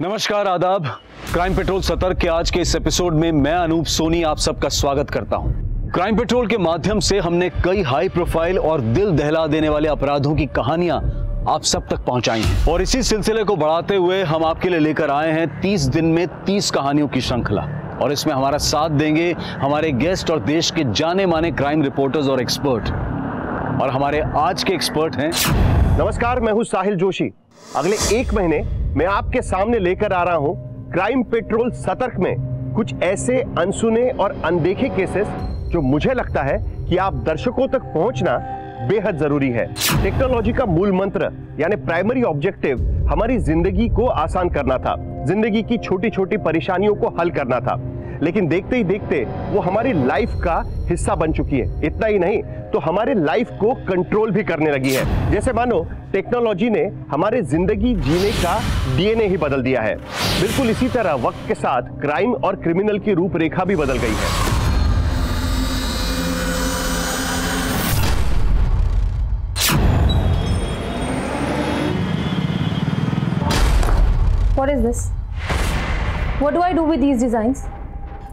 नमस्कार, आदाब। Crime petrol सतर्क के आज के इस एपिसोड में मैं अनूप सोनी आप सबका स्वागत करता हूं। क्राइम पेट्रोल के माध्यम से हमने कई हाई प्रोफाइल और दिल दहला देने वाले अपराधों की कहानियां आप सब तक पहुंचाई हैं और इसी सिलसिले को बढ़ाते हुए हम आपके लिए लेकर आए हैं 30 दिन में 30 कहानियों की श्रृंखला। और इसमें हमारा साथ देंगे हमारे गेस्ट और देश के जाने माने क्राइम रिपोर्टर्स और एक्सपर्ट। और हमारे आज के एक्सपर्ट हैं। नमस्कार, मैं हूं साहिल जोशी। अगले 1 महीने मैं आपके सामने लेकर आ रहा हूं क्राइम पेट्रोल सतर्क में कुछ ऐसे अनसुने और अनदेखे केसेस जो मुझे लगता है कि आप दर्शकों तक पहुंचना बेहद जरूरी है। टेक्नोलॉजी का मूल मंत्र यानी प्राइमरी ऑब्जेक्टिव हमारी जिंदगी को आसान करना था, जिंदगी की छोटी छोटी परेशानियों को हल करना था, लेकिन देखते ही देखते वो हमारी लाइफ का हिस्सा बन चुकी है। इतना ही नहीं तो हमारे लाइफ को कंट्रोल भी करने लगी है। जैसे मानो टेक्नोलॉजी ने हमारे जिंदगी जीने का डीएनए ही बदल दिया है। बिल्कुल इसी तरह वक्त के साथ क्राइम और क्रिमिनल की रूपरेखा भी बदल गई है। What is this? What do I do with these designs?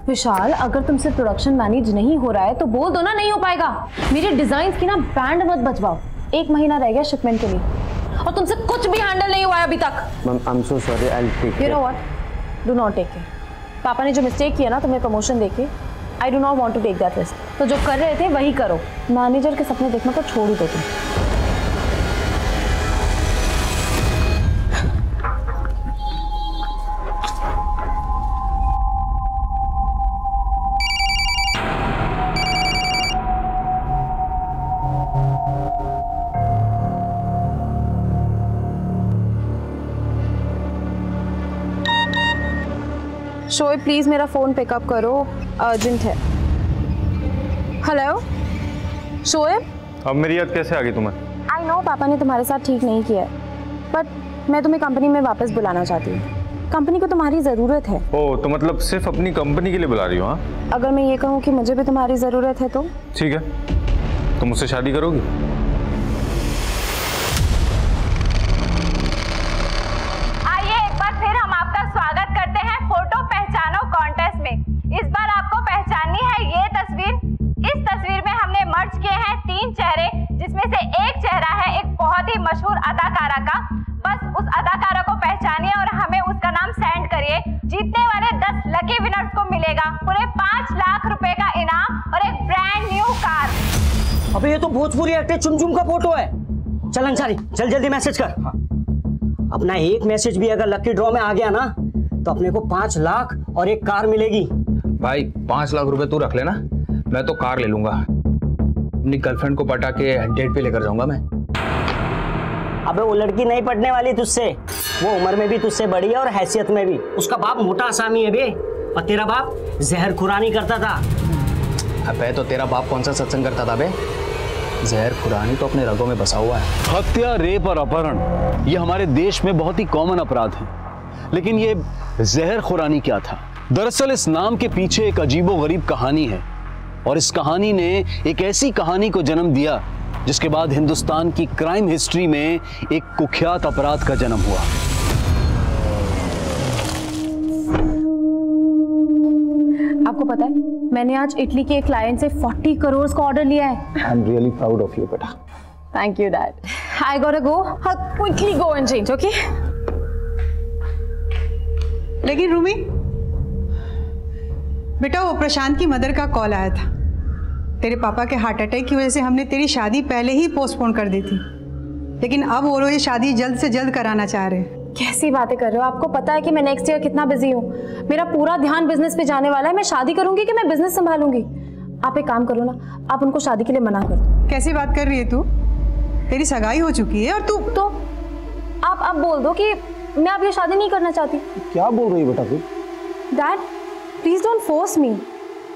विशाल, अगर तुमसे प्रोडक्शन मैनेज नहीं हो रहा है तो बोल दो ना, नहीं हो पाएगा। मेरे डिजाइन्स की ना बैंड मत बजवाओ। 1 महीना रह गया शिपमेंट के लिए और तुमसे कुछ भी हैंडल नहीं हुआ है अभी तक। Ma'am, I'm so sorry. I'll take You know what? Do not take it. पापा ने जो मिस्टेक किया ना तुम्हें प्रमोशन देके, I do not want to take that risk. तो जो कर रहे थे वही करो। मैनेजर के सपने देखना तो छोड़ ही दो तुम। शोएब, प्लीज मेरा फोन पिकअप करो, अर्जेंट है। हेलो शोएब। अब मेरी याद कैसे आ गई तुम्हें? आई नो पापा ने तुम्हारे साथ ठीक नहीं किया है, बट मैं तुम्हें कंपनी में वापस बुलाना चाहती हूँ। कंपनी को तुम्हारी ज़रूरत है। ओह, तो मतलब सिर्फ अपनी कंपनी के लिए बुला रही हो? हाँ, अगर मैं ये कहूँ कि मुझे भी तुम्हारी ज़रूरत है तो? ठीक है, तुम मुझसे शादी करोगी? इस बार आपको पहचाननी है ये तस्वीर। इस तस्वीर में हमने मर्ज किए हैं 3 चेहरे, जिसमें से एक चेहरा है एक बहुत ही मशहूर अदाकारा का। बस उस अदाकारा को पहचानिए और हमें उसका नाम सेंड करिए। जीतने वाले 10 लकी विनर्स को मिलेगा पूरे 5 लाख रुपए का इनाम और एक ब्रांड न्यू कार। अबे ये तो भोजपुरी एक्टर चुमचुम का फोटो है। चल अंसारी, चल जल्दी मैसेज कर। हाँ। अपना एक मैसेज भी अगर लकी ड्रॉ में आ गया ना तो अपने को 5 लाख और एक कार मिलेगी। भाई 5 लाख रुपए तू रख लेना, मैं तो कार ले लूंगा। अपनी गर्लफ्रेंड को पटा के डेट पे लेकर जाऊंगा मैं। अबे वो लड़की नहीं पटने वाली तुझसे, वो उम्र में भी तुझसे बड़ी है और हैसियत में भी। उसका बाप मोटा आसामी है बे, और तेरा बाप जहर खुरानी करता था। अबे तो तेरा बाप कौन सा सत्संग करता था बे? जहर खुरानी तो अपने रगों में बसा हुआ है। हत्या, रेप और अपहरण ये हमारे देश में बहुत ही कॉमन अपराध हैं, लेकिन ये जहर खुरानी क्या था? दरअसल इस नाम के पीछे एक अजीबोगरीब कहानी है और इस कहानी ने एक ऐसी कहानी को जन्म दिया जिसके बाद हिंदुस्तान की क्राइम हिस्ट्री में एक कुख्यात अपराध का जन्म हुआ। आपको पता है मैंने आज इटली के एक क्लाइंट से 40 करोड़ का ऑर्डर लिया है। I am really proud of you बेटा। Thank you dad. I gotta go, quickly go and change, okay? लेकिन रूमी बेटा, वो प्रशांत की मदर का कॉल आया था। तेरे पापा के हार्ट अटैक की वजह से हमने तेरी शादी पहले ही पोस्टपोन कर दी थी, लेकिन अब वो लोग ये शादी जल्द से जल्द कराना चाह रहे हैं। कैसी बातें कर रहे हो? आपको पता है कि मैं नेक्स्ट ईयर कितना बिजी हूँ। मेरा पूरा ध्यान बिजनेस पे जाने वाला है। मैं शादी करूंगी कि मैं बिजनेस संभालूंगी? आप एक काम करो ना, आप उनको शादी के लिए मना कर दो। कैसी बात कर रही है तू? तेरी सगाई हो चुकी है और तू तो आप अब बोल दो कि मैं अब ये शादी नहीं करना चाहती। क्या बोल रही है बेटा तू? Dad please don't force me.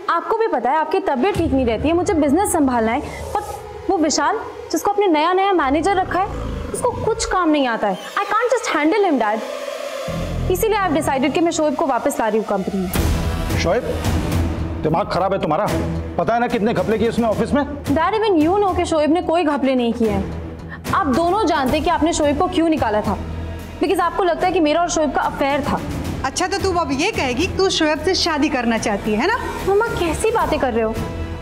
आपको भी पता है आपकी तबीयत ठीक नहीं रहती है, मुझे बिजनेस संभालना है। पर वो विशाल जिसको अपने नया मैनेजर रखा है उसको कुछ काम नहीं आता है। I can't just handle him dad. इसीलिए आई हैव डिसाइडेड कि मैं शोएब को वापस ला रही हूँ कंपनी में। शोएब, दिमाग खराब है तुम्हारा? पता है ना कितने घपले किए उसने ऑफिस में? डैड इवन यू नो कि शोएब ने कोई घपले नहीं किए हैं। आप दोनों जानते कि आपने शोएब को क्यों निकाला था। बिकॉज आपको लगता है कि मेरा और शोएब का अफेयर था। अच्छा तो तू अब ये कहेगी तू शोएब से शादी करना चाहती है ना? मम्मा कैसी बातें कर रहे हो?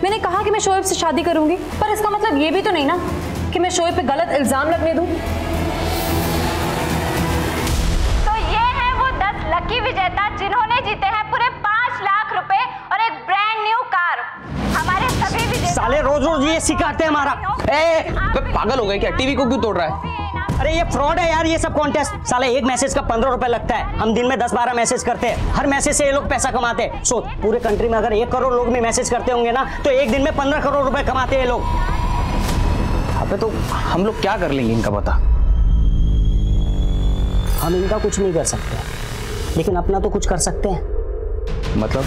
मैंने कहा कि मैं शोएब से शादी करूंगी, पर इसका मतलब ये भी तो नहीं ना कि मैं शोएब पे गलत इल्जाम लगने दूं। तो ये है वो 10 लकी विजेता जिन्होंने जीते हैं पूरे 5 लाख रुपए और एक ब्रांड न्यू कार। हमारे सभी विजेता साले रोज रोज ये सिखाते हैं हमारा। पागल हो गए क्या? टीवी को क्यों तोड़ रहा है? अरे ये फ्रॉड है यार, ये सब कॉन्टेस्ट। साले एक मैसेज का 15 रुपए लगता है। हम दिन में 10-12 मैसेज करते हैं, हर मैसेज से ये लोग पैसा कमाते हैं। सो पूरे कंट्री में अगर 1 करोड़ लोग भी मैसेज करते होंगे ना, तो एक दिन में 15 करोड़ रुपए कमाते हैं लोग। अबे तो हम लोग क्या कर लेंगे इनका पता? हम इनका कुछ नहीं कर सकते, लेकिन अपना तो कुछ कर सकते हैं। मतलब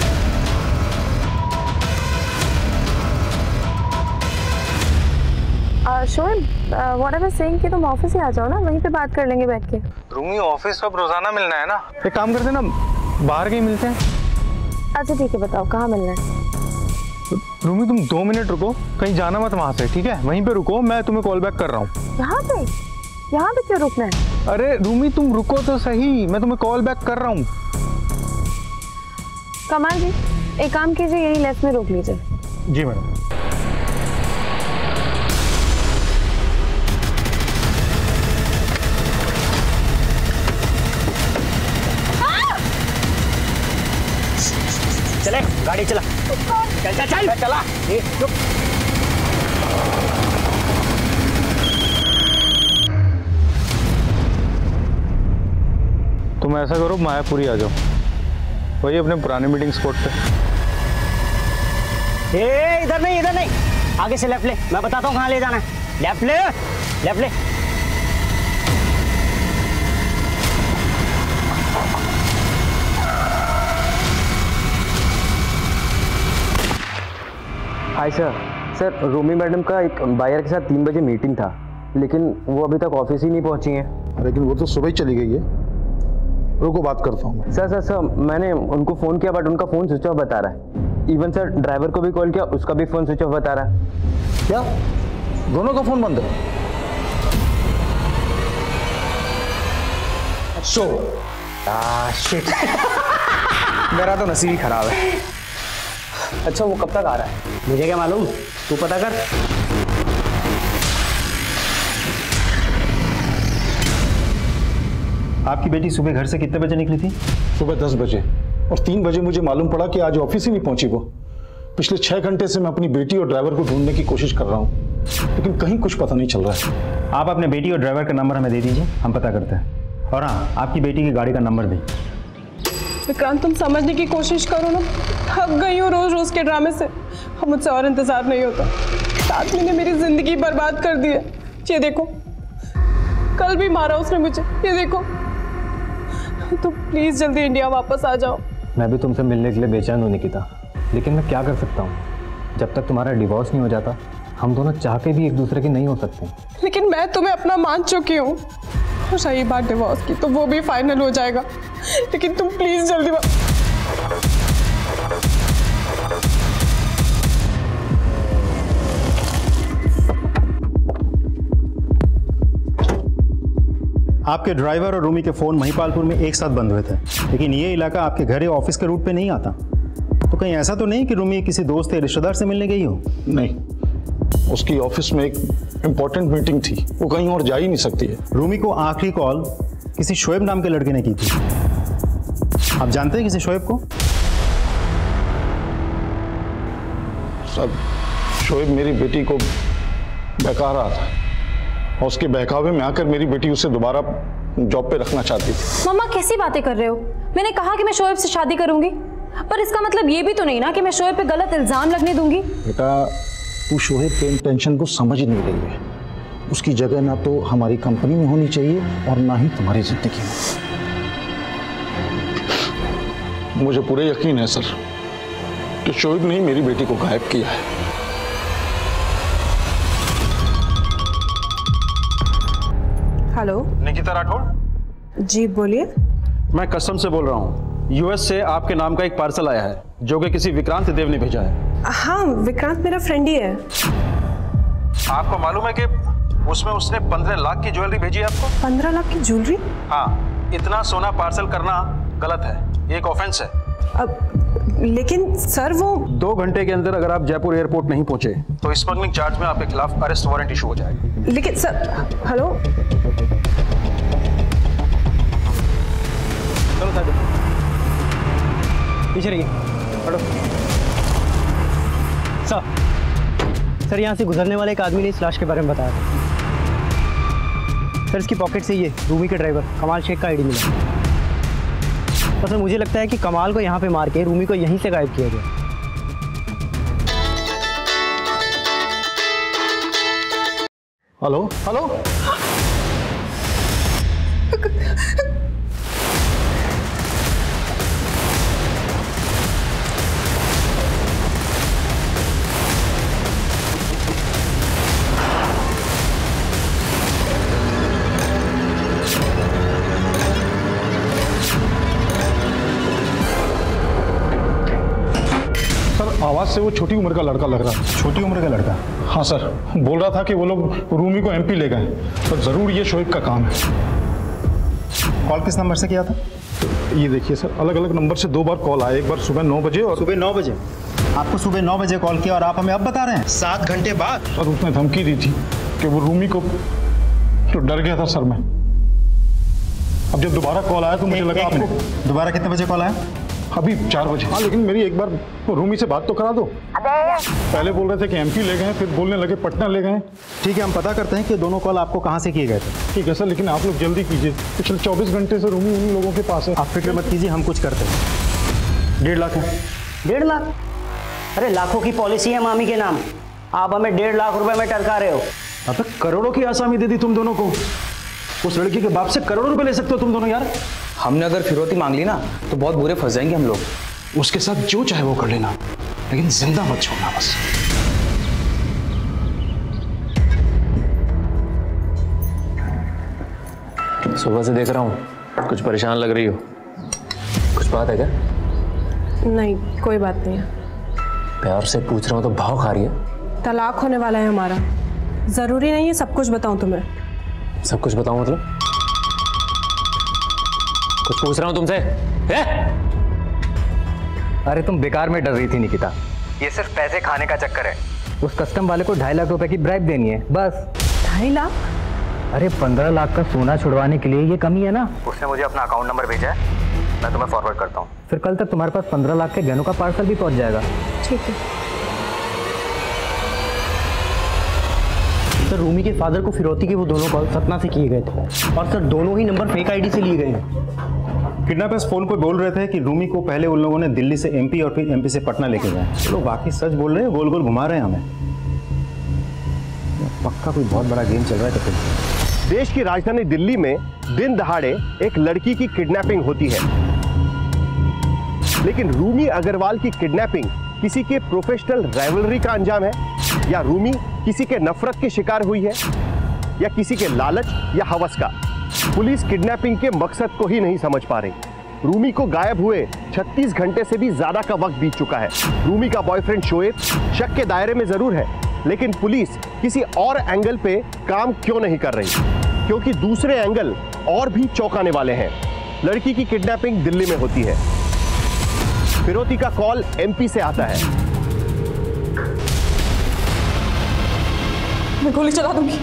Shoaib, what I was saying कि तुम ऑफिस ही आ जाओ ना, वहीं पे बात कर लेंगे बैठ के। रूमी ऑफिस तो अब रोजाना मिलना है ना, एक काम करते हैं ना, बाहर कहीं मिलते हैं। अच्छा ठीक है, बताओ कहाँ मिलना है? रूमी तुम 2 मिनट रुको, कहीं जाना मत वहां से, ठीक है? वहीं पे रुको, मैं तुम्हें कॉल बैक कर रहा हूँ। यहाँ पे क्यों रुकना है? अरे रूमी तुम रुको तो सही, मैं तुम्हें कॉल बैक कर रहा हूँ। कमाल जी, एक काम कीजिए, यही लेफ्ट में रोक लीजिए। जी मैडम। चले गाड़ी चला, चल चल चल चला। तुम ऐसा करो, मायापुरी आ जाओ, वही अपने पुराने मीटिंग स्पॉट पे। इधर नहीं, आगे से लेफ्ट ले, मैं बताता हूँ कहाँ ले जाना है। लेफ्ट ले। हाय सर, रूमी मैडम का एक बायर के साथ 3 बजे मीटिंग था, लेकिन वो अभी तक ऑफिस ही नहीं पहुंची हैं। लेकिन वो तो सुबह ही चली गई है। रुको बात करता हूँ। सर, मैंने उनको फ़ोन किया बट उनका फ़ोन स्विच ऑफ बता रहा है। इवन सर ड्राइवर को भी कॉल किया, उसका भी फ़ोन स्विच ऑफ बता रहा है। क्या दोनों का फ़ोन बंद है? शिट। मेरा तो नसीब ही खराब है। अच्छा वो कब तक आ रहा है? मुझे क्या मालूम, तू पता कर। आपकी बेटी सुबह घर से कितने बजे निकली थी? सुबह 10 बजे, और 3 बजे मुझे मालूम पड़ा कि आज ऑफिस ही नहीं पहुंची वो। पिछले 6 घंटे से मैं अपनी बेटी और ड्राइवर को ढूंढने की कोशिश कर रहा हूँ, लेकिन कहीं कुछ पता नहीं चल रहा है। आप अपने बेटी और ड्राइवर का नंबर हमें दे दीजिए, हम पता करते हैं। और हाँ, आपकी बेटी की गाड़ी का नंबर भी। विक्रांत तुम समझने की कोशिश करो ना, थक गई हूँ रोज रोज के ड्रामे से। अब मुझसे और इंतजार नहीं होता। साथ में ने मेरी जिंदगी बर्बाद कर दी है। ये देखो, कल भी मारा उसने मुझे, ये देखो। तो प्लीज जल्दी इंडिया वापस आ जाओ। मैं भी तुमसे मिलने के लिए बेचैन हूँ निकिता, लेकिन मैं क्या कर सकता हूँ? जब तक तुम्हारा डिवोर्स नहीं हो जाता, हम दोनों चाह के भी एक दूसरे के नहीं हो सकते। लेकिन मैं तुम्हें अपना मान चुकी हूँ। और सही बात डिवोर्स की तो वो भी फाइनल हो जाएगा, लेकिन तुम प्लीज जल्दी। आपके ड्राइवर और रूमी के फ़ोन महिपालपुर में एक साथ बंद हुए थे, लेकिन ये इलाका आपके घर या ऑफिस के रूट पे नहीं आता। तो कहीं ऐसा तो नहीं कि रूमी किसी दोस्त या रिश्तेदार से मिलने गई हो? नहीं, उसकी ऑफिस में एक इम्पोर्टेंट मीटिंग थी, वो कहीं और जा ही नहीं सकती है। रूमी को आखिरी कॉल किसी शोएब नाम के लड़के ने की थी। आप जानते हैं किसी शोएब को? सब शोएब मेरी बेटी को बहका रहा था, और उसके बहकावे में आकर मेरी बेटी उसे दोबारा जॉब पे रखना चाहती थी। मम्मा कैसी बातें कर रहे हो? मैंने कहा कि मैं शोएब से शादी करूंगी, पर इसका मतलब ये भी तो नहीं ना कि मैं शोएब पे गलत इल्जाम लगने दूंगी। बेटा, तू शोएब के इंटेंशन को समझ नहीं रही है। उसकी जगह ना तो हमारी कंपनी में होनी चाहिए और ना ही तुम्हारी जिंदगी में। मुझे पूरे यकीन है सर कि शोएब ने ही मेरी बेटी को गायब किया है। हेलो, निकिता राठौड़ जी बोलिए। मैं कस्टम से बोल रहा हूँ। यूएस से आपके नाम का एक पार्सल आया है जो कि किसी विक्रांत देव ने भेजा है। हाँ, विक्रांत मेरा फ्रेंड ही है। आपको मालूम है कि उसमें उसने 15 लाख की ज्वेलरी भेजी है आपको? 15 लाख की ज्वेलरी? हाँ, इतना सोना पार्सल करना गलत है, एक ऑफेंस है। अब लेकिन सर वो 2 घंटे के अंदर अगर आप जयपुर एयरपोर्ट नहीं पहुंचे तो स्मगलिंग चार्ज में आपके खिलाफ अरेस्ट वारंट इशू हो जाएगा। लेकिन सर, हेलो, चलो साहब पीछे रहिए, हटो। सर यहाँ से गुजरने वाले एक आदमी ने इस लाश के बारे में बताया था। सर इसकी पॉकेट से ये रूमी के ड्राइवर कमाल शेख का आईडी मिला। तो सर मुझे लगता है कि कमाल को यहाँ पे मार के रूमी को यहीं से गायब किया गया। हेलो हेलो, आवाज से वो छोटी उम्र का लड़का लग रहा था। छोटी उम्र का लड़का? हाँ सर, बोल रहा था कि वो लोग रूमी को एमपी ले गए, तो जरूर ये शोएब का काम है। कॉल किस नंबर से किया था? ये देखिए सर, अलग अलग नंबर से 2 बार कॉल आया, एक बार सुबह 9 बजे और सुबह 9 बजे। आपको सुबह 9 बजे कॉल किया और आप हमें अब बता रहे हैं 7 घंटे बाद? सर उसने धमकी दी थी कि वो रूमी को, तो डर गया था सर मैं। अब जब दोबारा कॉल आया तो मुझे लगा आपको। दोबारा कितने बजे कॉल आया? अभी 4 बजे। हाँ लेकिन मेरी एक बार रूमी से बात तो करा दो। पहले बोल रहे थे कि एमपी ले गए, फिर बोलने लगे पटना ले गए। ठीक है, हम पता करते हैं कि दोनों कॉल आपको कहाँ से किए गए थे। ठीक है सर, लेकिन आप लोग जल्दी कीजिए, पिछले 24 घंटे से रूमी उन लोगों के पास है। आप फिक्र मत कीजिए, हम कुछ करते हैं। 1.5 लाख है। 1.5 लाख? अरे लाखों की पॉलिसी है मामी के नाम, आप हमें 1.5 लाख रुपए में टरका रहे हो। अब करोड़ों की आसामी दे दी तुम दोनों को। उस लड़की के बाप से करोड़ों रुपए ले सकते हो तुम दोनों यार। हमने अगर फिरौती मांग ली ना तो बहुत बुरे फंस जाएंगे हम लोग। उसके साथ जो चाहे वो कर लेना, लेकिन जिंदा मत छोड़ना बस। सुबह से देख रहा हूँ कुछ परेशान लग रही हो, कुछ बात है क्या? नहीं, कोई बात नहीं है। प्यार से पूछ रहा हूँ तो भाव खा रही है। तलाक होने वाला है हमारा, जरूरी नहीं है सब कुछ बताऊं तुम्हें। सब कुछ बताऊं मतलब? कुछ पूछ रहा हूँ तुमसे। अरे तुम बेकार में डर रही थी निकिता, ये सिर्फ पैसे खाने का चक्कर है। उस कस्टम वाले को 2.5 लाख रुपए की ब्राइब देनी है बस। 2.5 लाख? अरे 15 लाख का सोना छुड़वाने के लिए ये कमी है ना। उसने मुझे अपना अकाउंट नंबर भेजा है, मैं तुम्हें फॉरवर्ड करता हूँ। फिर कल तक तुम्हारे पास 15 लाख के गहनों का पार्सल भी पहुंच जाएगा। ठीक है। सर रूमी के फादर को फिरौती के वो दोनों कॉल सतना से किए गए थे और सर दोनों ही नंबर फेक आईडी से लिए गए हैं। किडनैपर्स फोन पर बोल रहे थे कि रूमी को पहले उन लोगों ने दिल्ली से एमपी और फिर एमपी से पटना लेके गए। चलो बाकी सच बोल रहे हैं, गोल गोल घुमा रहे हैं हमें। पक्का कोई बहुत बड़ा गेम चल रहा है। तो देश की राजधानी दिल्ली में दिन दहाड़े एक लड़की की किडनैपिंग होती है, लेकिन रूमी अग्रवाल की किडनैपिंग किसी के प्रोफेशनल राइवलरी का अंजाम है, या रूमी किसी के नफरत की शिकार हुई है, या किसी के लालच या हवस का। पुलिस किडनैपिंग के मकसद को ही नहीं समझ पा रही। रूमी को गायब हुए 36 घंटे से भी ज्यादा का वक्त बीत चुका है। रूमी का बॉयफ्रेंड शोएब शक के दायरे में जरूर है, लेकिन पुलिस किसी और एंगल पे काम क्यों नहीं कर रही? क्योंकि दूसरे एंगल और भी चौंकाने वाले हैं। लड़की की किडनैपिंग दिल्ली में होती है, फिरौती का कॉल एमपी से आता है। मैं गोली चला दूंगी।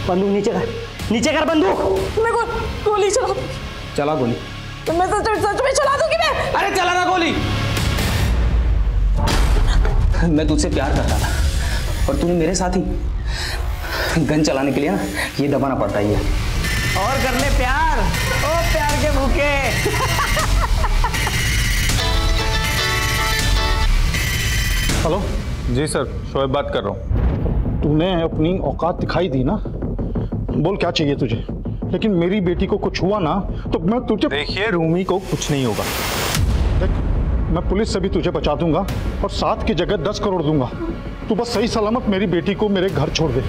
बंदूक नीचे कर, नीचे कर बंदूक। मैं गोली चला दूंगी। चला गोली। मैं सच में चला दूंगी मैं। अरे चला ना गोली। मैं तुझसे प्यार करता था और तूने मेरे साथ ही गन चलाने के लिए ना ये दबाना पड़ता ही है। और कर ले प्यार, ओ प्यार के भूखे। हेलो जी सर, शोएब बात कर रहा हूँ। तूने अपनी औकात दिखाई दी ना, बोल क्या चाहिए तुझे? लेकिन मेरी बेटी को कुछ हुआ ना तो मैं तुझे। देखिए रूमी को कुछ नहीं होगा। देख, मैं पुलिस से भी तुझे बचा दूंगा और 7 की जगह 10 करोड़ दूंगा। तू बस सही सलामत मेरी बेटी को मेरे घर छोड़ दे।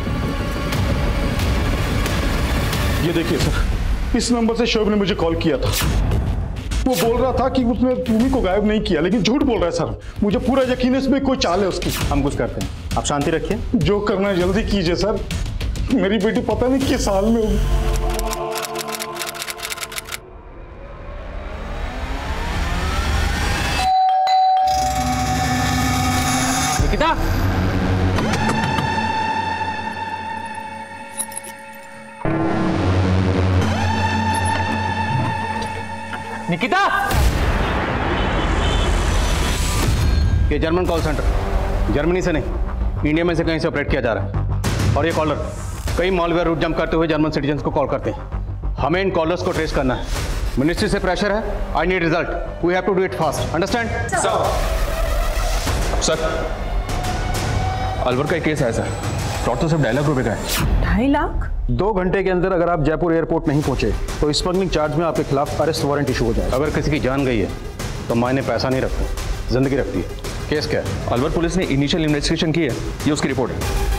ये देखिए सर, इस नंबर से शोएब ने मुझे कॉल किया था। वो बोल रहा था कि उसने रूमी को गायब नहीं किया, लेकिन झूठ बोल रहा है सर। मुझे पूरा यकीन है इसमें कोई चाल है उसकी। हम कुछ करते हैं, आप शांति रखिए। जो करना है जल्दी कीजिए सर, मेरी बेटी पता नहीं किस हाल में होगी। निकिता, ये जर्मन कॉल सेंटर जर्मनी से नहीं इंडिया में से कहीं से ऑपरेट किया जा रहा है और ये कॉलर कई मॉलवेयर रूट जंप करते हुए जर्मन सिटीजन्स को कॉल करते हैं। हमें इन कॉलर्स को ट्रेस करना है। मिनिस्ट्री से प्रेशर है। I need result. We have to do it fast. Understand? Sir Alwar का एक केस है सर। फ्रॉड तो सिर्फ 2.5 लाख रुपए का है। 2.5 लाख? 2 घंटे के अंदर अगर आप जयपुर एयरपोर्ट नहीं पहुंचे तो स्मगलिंग चार्ज में आपके खिलाफ अरेस्ट वारंट इशू हो जाएगा। अगर किसी की जान गई है तो मायने पैसा नहीं रखते, जिंदगी रखती है। केस क्या है? अलवर पुलिस ने इनिशियल इन्वेस्टिगेशन की है, ये उसकी रिपोर्ट है।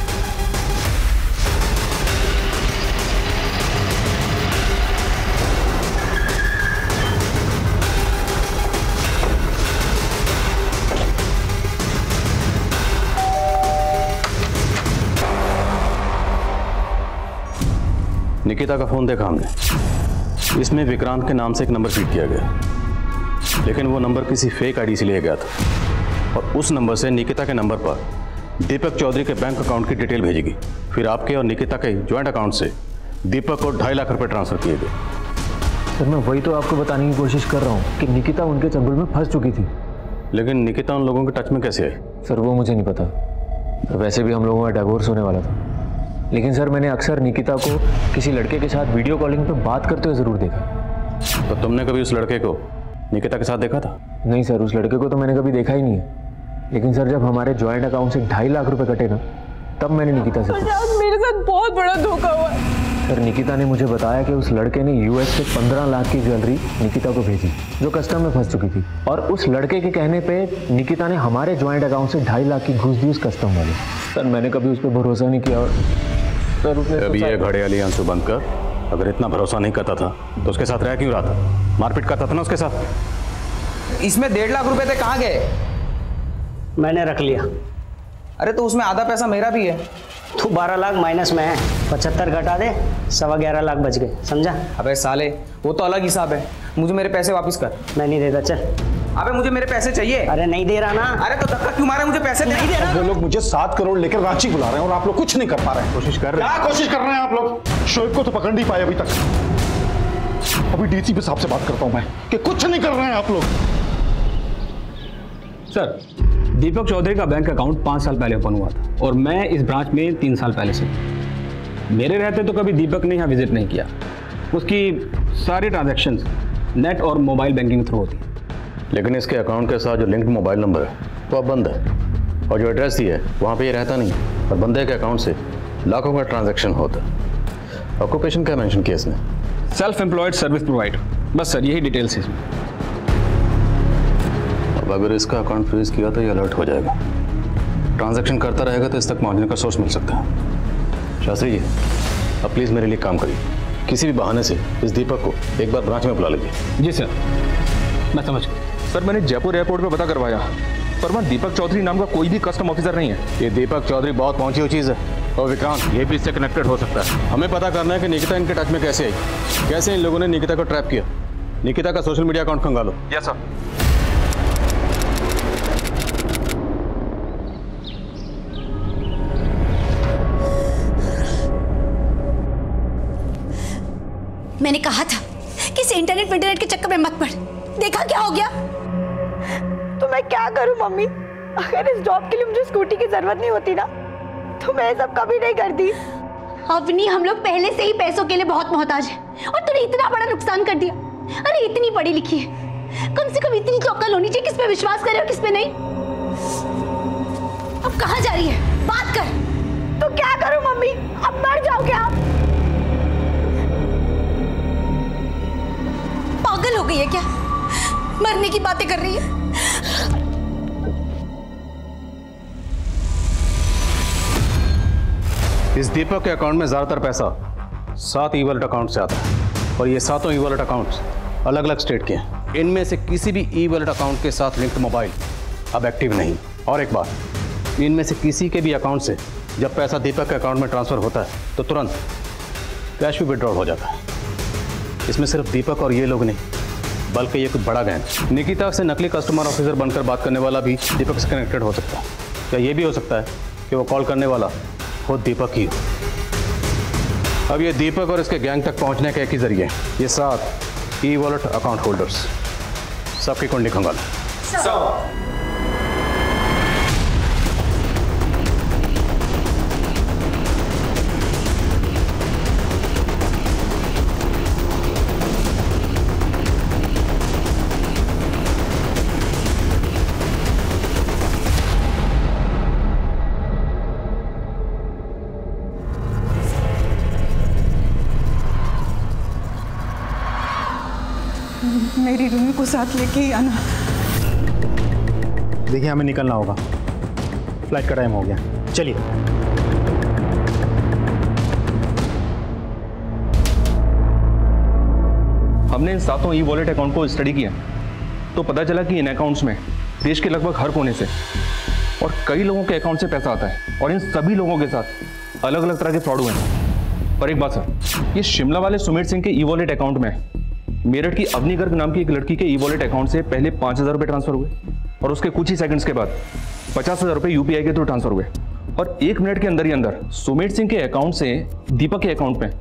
निकिता का फोन देखा हमने। इसमें विक्रांत के नाम से एक नंबर फीड किया गया, लेकिन वो नंबर किसी फेक आईडी से लिया गया था और उस नंबर से निकिता के नंबर पर दीपक चौधरी के बैंक अकाउंट की डिटेल भेजेगी। फिर आपके और निकिता के ज्वाइंट अकाउंट से दीपक को 2.5 लाख रुपए ट्रांसफर किए गए। सर मैं वही तो आपको बताने की कोशिश कर रहा हूँ कि निकिता उनके चंगुल में फंस चुकी थी। लेकिन निकिता उन लोगों के टच में कैसे आई? सर वो मुझे नहीं पता। वैसे भी हम लोगों का डिवोर्स होने वाला था, लेकिन सर मैंने अक्सर निकिता को किसी लड़के के साथ वीडियो कॉलिंग पे बात करते हुए ज़रूर देखा। तो तुमने कभी उस लड़के को निकिता के साथ देखा था? नहीं सर, उस लड़के को तो मैंने कभी देखा ही नहीं है। लेकिन सर जब हमारे ज्वाइंट अकाउंट से 2.5 लाख रुपए कटे ना, तब मैंने निकिता से पूछा। मेरे साथ बहुत बड़ा धोखा हुआ। सर निकिता ने मुझे बताया कि उस लड़के ने यूएस से 15 लाख की ज्वेलरी निकिता को भेजी जो कस्टम में फंस चुकी थी, और उस लड़के के कहने पे निकिता ने हमारे ज्वाइंट अकाउंट से 2.5 लाख की घूस दी उस कस्टम वाले। सर मैंने कभी उस पर भरोसा नहीं किया। और सर उसने अभी ये घड़े वाली आंसू बंद कर। अगर इतना भरोसा नहीं करता था तो उसके साथ रह क्यों रहा था? मारपीट करता था ना उसके साथ। इसमें 1.5 लाख रुपए थे, कहाँ गए? मैंने रख लिया। अरे तो उसमें आधा पैसा मेरा भी है। तू 12 लाख माइनस में है, 75 घटा दे, 11.25 लाख बच गए, समझा? अबे साले वो तो अलग हिसाब है, मुझे मेरे पैसे वापस कर। मैं नहीं देता, चल। अबे मुझे मेरे पैसे चाहिए। अरे नहीं दे रहा ना। अरे तो धक्का क्यों मारा? मुझे पैसे नहीं दे रहा। वो लोग मुझे 7 करोड़ लेकर रांची बुला रहे हैं और आप लोग कुछ नहीं कर पा रहे हैं। कोशिश कर रहे हैं। क्या कोशिश कर रहे हैं आप लोग? शोएब को तो पकड़ नहीं पाए अभी तक। अभी डीसीपी साहब से बात करता हूं मैं कि कुछ नहीं कर रहे हैं आप लोग। सर दीपक चौधरी का बैंक अकाउंट 5 साल पहले ओपन हुआ था और मैं इस ब्रांच में 3 साल पहले से। मेरे रहते तो कभी दीपक ने यहाँ विजिट नहीं किया। उसकी सारी ट्रांजैक्शंस नेट और मोबाइल बैंकिंग थ्रू होती है। लेकिन इसके अकाउंट के साथ जो लिंक्ड मोबाइल नंबर है वो अब बंद है, और जो एड्रेस ही है वहाँ पे ये रहता नहीं, और बंदे के अकाउंट से लाखों का ट्रांजैक्शन होता है। ऑक्यूपेशन क्या मेंशन किया इसने? Self employed service provider. बस सर यही डिटेल्स है इसमें। अब अगर इसका अकाउंट फ्रीज किया तो ये अलर्ट हो जाएगा। ट्रांजैक्शन करता रहेगा तो इस तक पहुँचने का सोर्स मिल सकता है। शास्त्री जी अब प्लीज़ मेरे लिए काम करिए। किसी भी बहाने से इस दीपक को एक बार ब्रांच में बुला लीजिए। जी सर, मैं समझ गया। सर मैंने जयपुर एयरपोर्ट पे पता करवाया, पर वहाँ दीपक चौधरी नाम का कोई भी कस्टम ऑफिसर नहीं है। ये दीपक चौधरी बहुत पहुंची हुई चीज़ है, और विक्रांत ये भी इससे कनेक्टेड हो सकता है। हमें पता करना है कि निकिता इनके टच में कैसे आई, कैसे इन लोगों ने निकिता को ट्रैप किया। निकिता का सोशल मीडिया अकाउंट खंगालो। Yes sir. मैंने कहा था कि इस इंटरनेट के चक्कर में मत पड़। देखा क्या हो गया? तो मैं क्या करूं मम्मी? अगर इस जॉब के लिए मुझे स्कूटी की जरूरत नहीं होती ना तो मैं सब कभी नहीं करती। अवनी हम लोग पहले से ही पैसों के लिए बहुत मोहताज हैं और तूने इतना बड़ा नुकसान कर दिया। अरे इतनी पढ़ी लिखी है, कम से कम इतनी तो अक्ल होनी चाहिए किस पे विश्वास करे और किस पे नहीं। अब कहाँ जा रही है? बात कर। तो क्या करूं मम्मी? अब मर जाओ क्या आप? पागल हो गई है क्या? मरने की बातें कर रही है। इस दीपक के अकाउंट में ज्यादातर पैसा 7 ई वॉलेट अकाउंट से आता है, और ये 7 ई वॉलेट अकाउंट्स अलग अलग स्टेट के हैं। इनमें से किसी भी ई वॉलेट अकाउंट के साथ लिंक्ड मोबाइल अब एक्टिव नहीं। और एक बात, इनमें से किसी के भी अकाउंट से जब पैसा दीपक के अकाउंट में ट्रांसफर होता है तो तुरंत कैश भी विड्रॉल हो जाता है। इसमें सिर्फ दीपक और ये लोग नहीं, बल्कि ये कुछ बड़ा गैंग निकिता से नकली कस्टमर ऑफिसर बनकर बात करने वाला भी दीपक से कनेक्टेड हो सकता है। या ये भी हो सकता है कि वो कॉल करने वाला खुद दीपक ही हो। अब ये दीपक और इसके गैंग तक पहुंचने का एक ही जरिए ये 7 ई वॉलेट अकाउंट होल्डर्स सबकी कुंडली खंगाल। मेरी रूमी को साथ लेके ही आना। देखिए हमें निकलना होगा, फ्लाइट का टाइम हो गया, चलिए। हमने इन 7 ई वॉलेट अकाउंट को स्टडी किया तो पता चला कि इन अकाउंट्स में देश के लगभग हर कोने से और कई लोगों के अकाउंट से पैसा आता है और इन सभी लोगों के साथ अलग अलग तरह के फ्रॉड हुए हैं। पर एक बात सर, ये शिमला वाले सुमेर सिंह के ई वॉलेट अकाउंट में मेरठ की अवनी गर्ग नाम की एक लड़की के ई वॉलेट अकाउंट से पहले 5,000 रुपये ट्रांसफर हुए और उसके कुछ ही सेकंड्स के बाद 50,000 रुपये यूपीआई के थ्रू ट्रांसफर हुए और 1 मिनट के अंदर ही अंदर सुमेर सिंह के अकाउंट से दीपक के अकाउंट में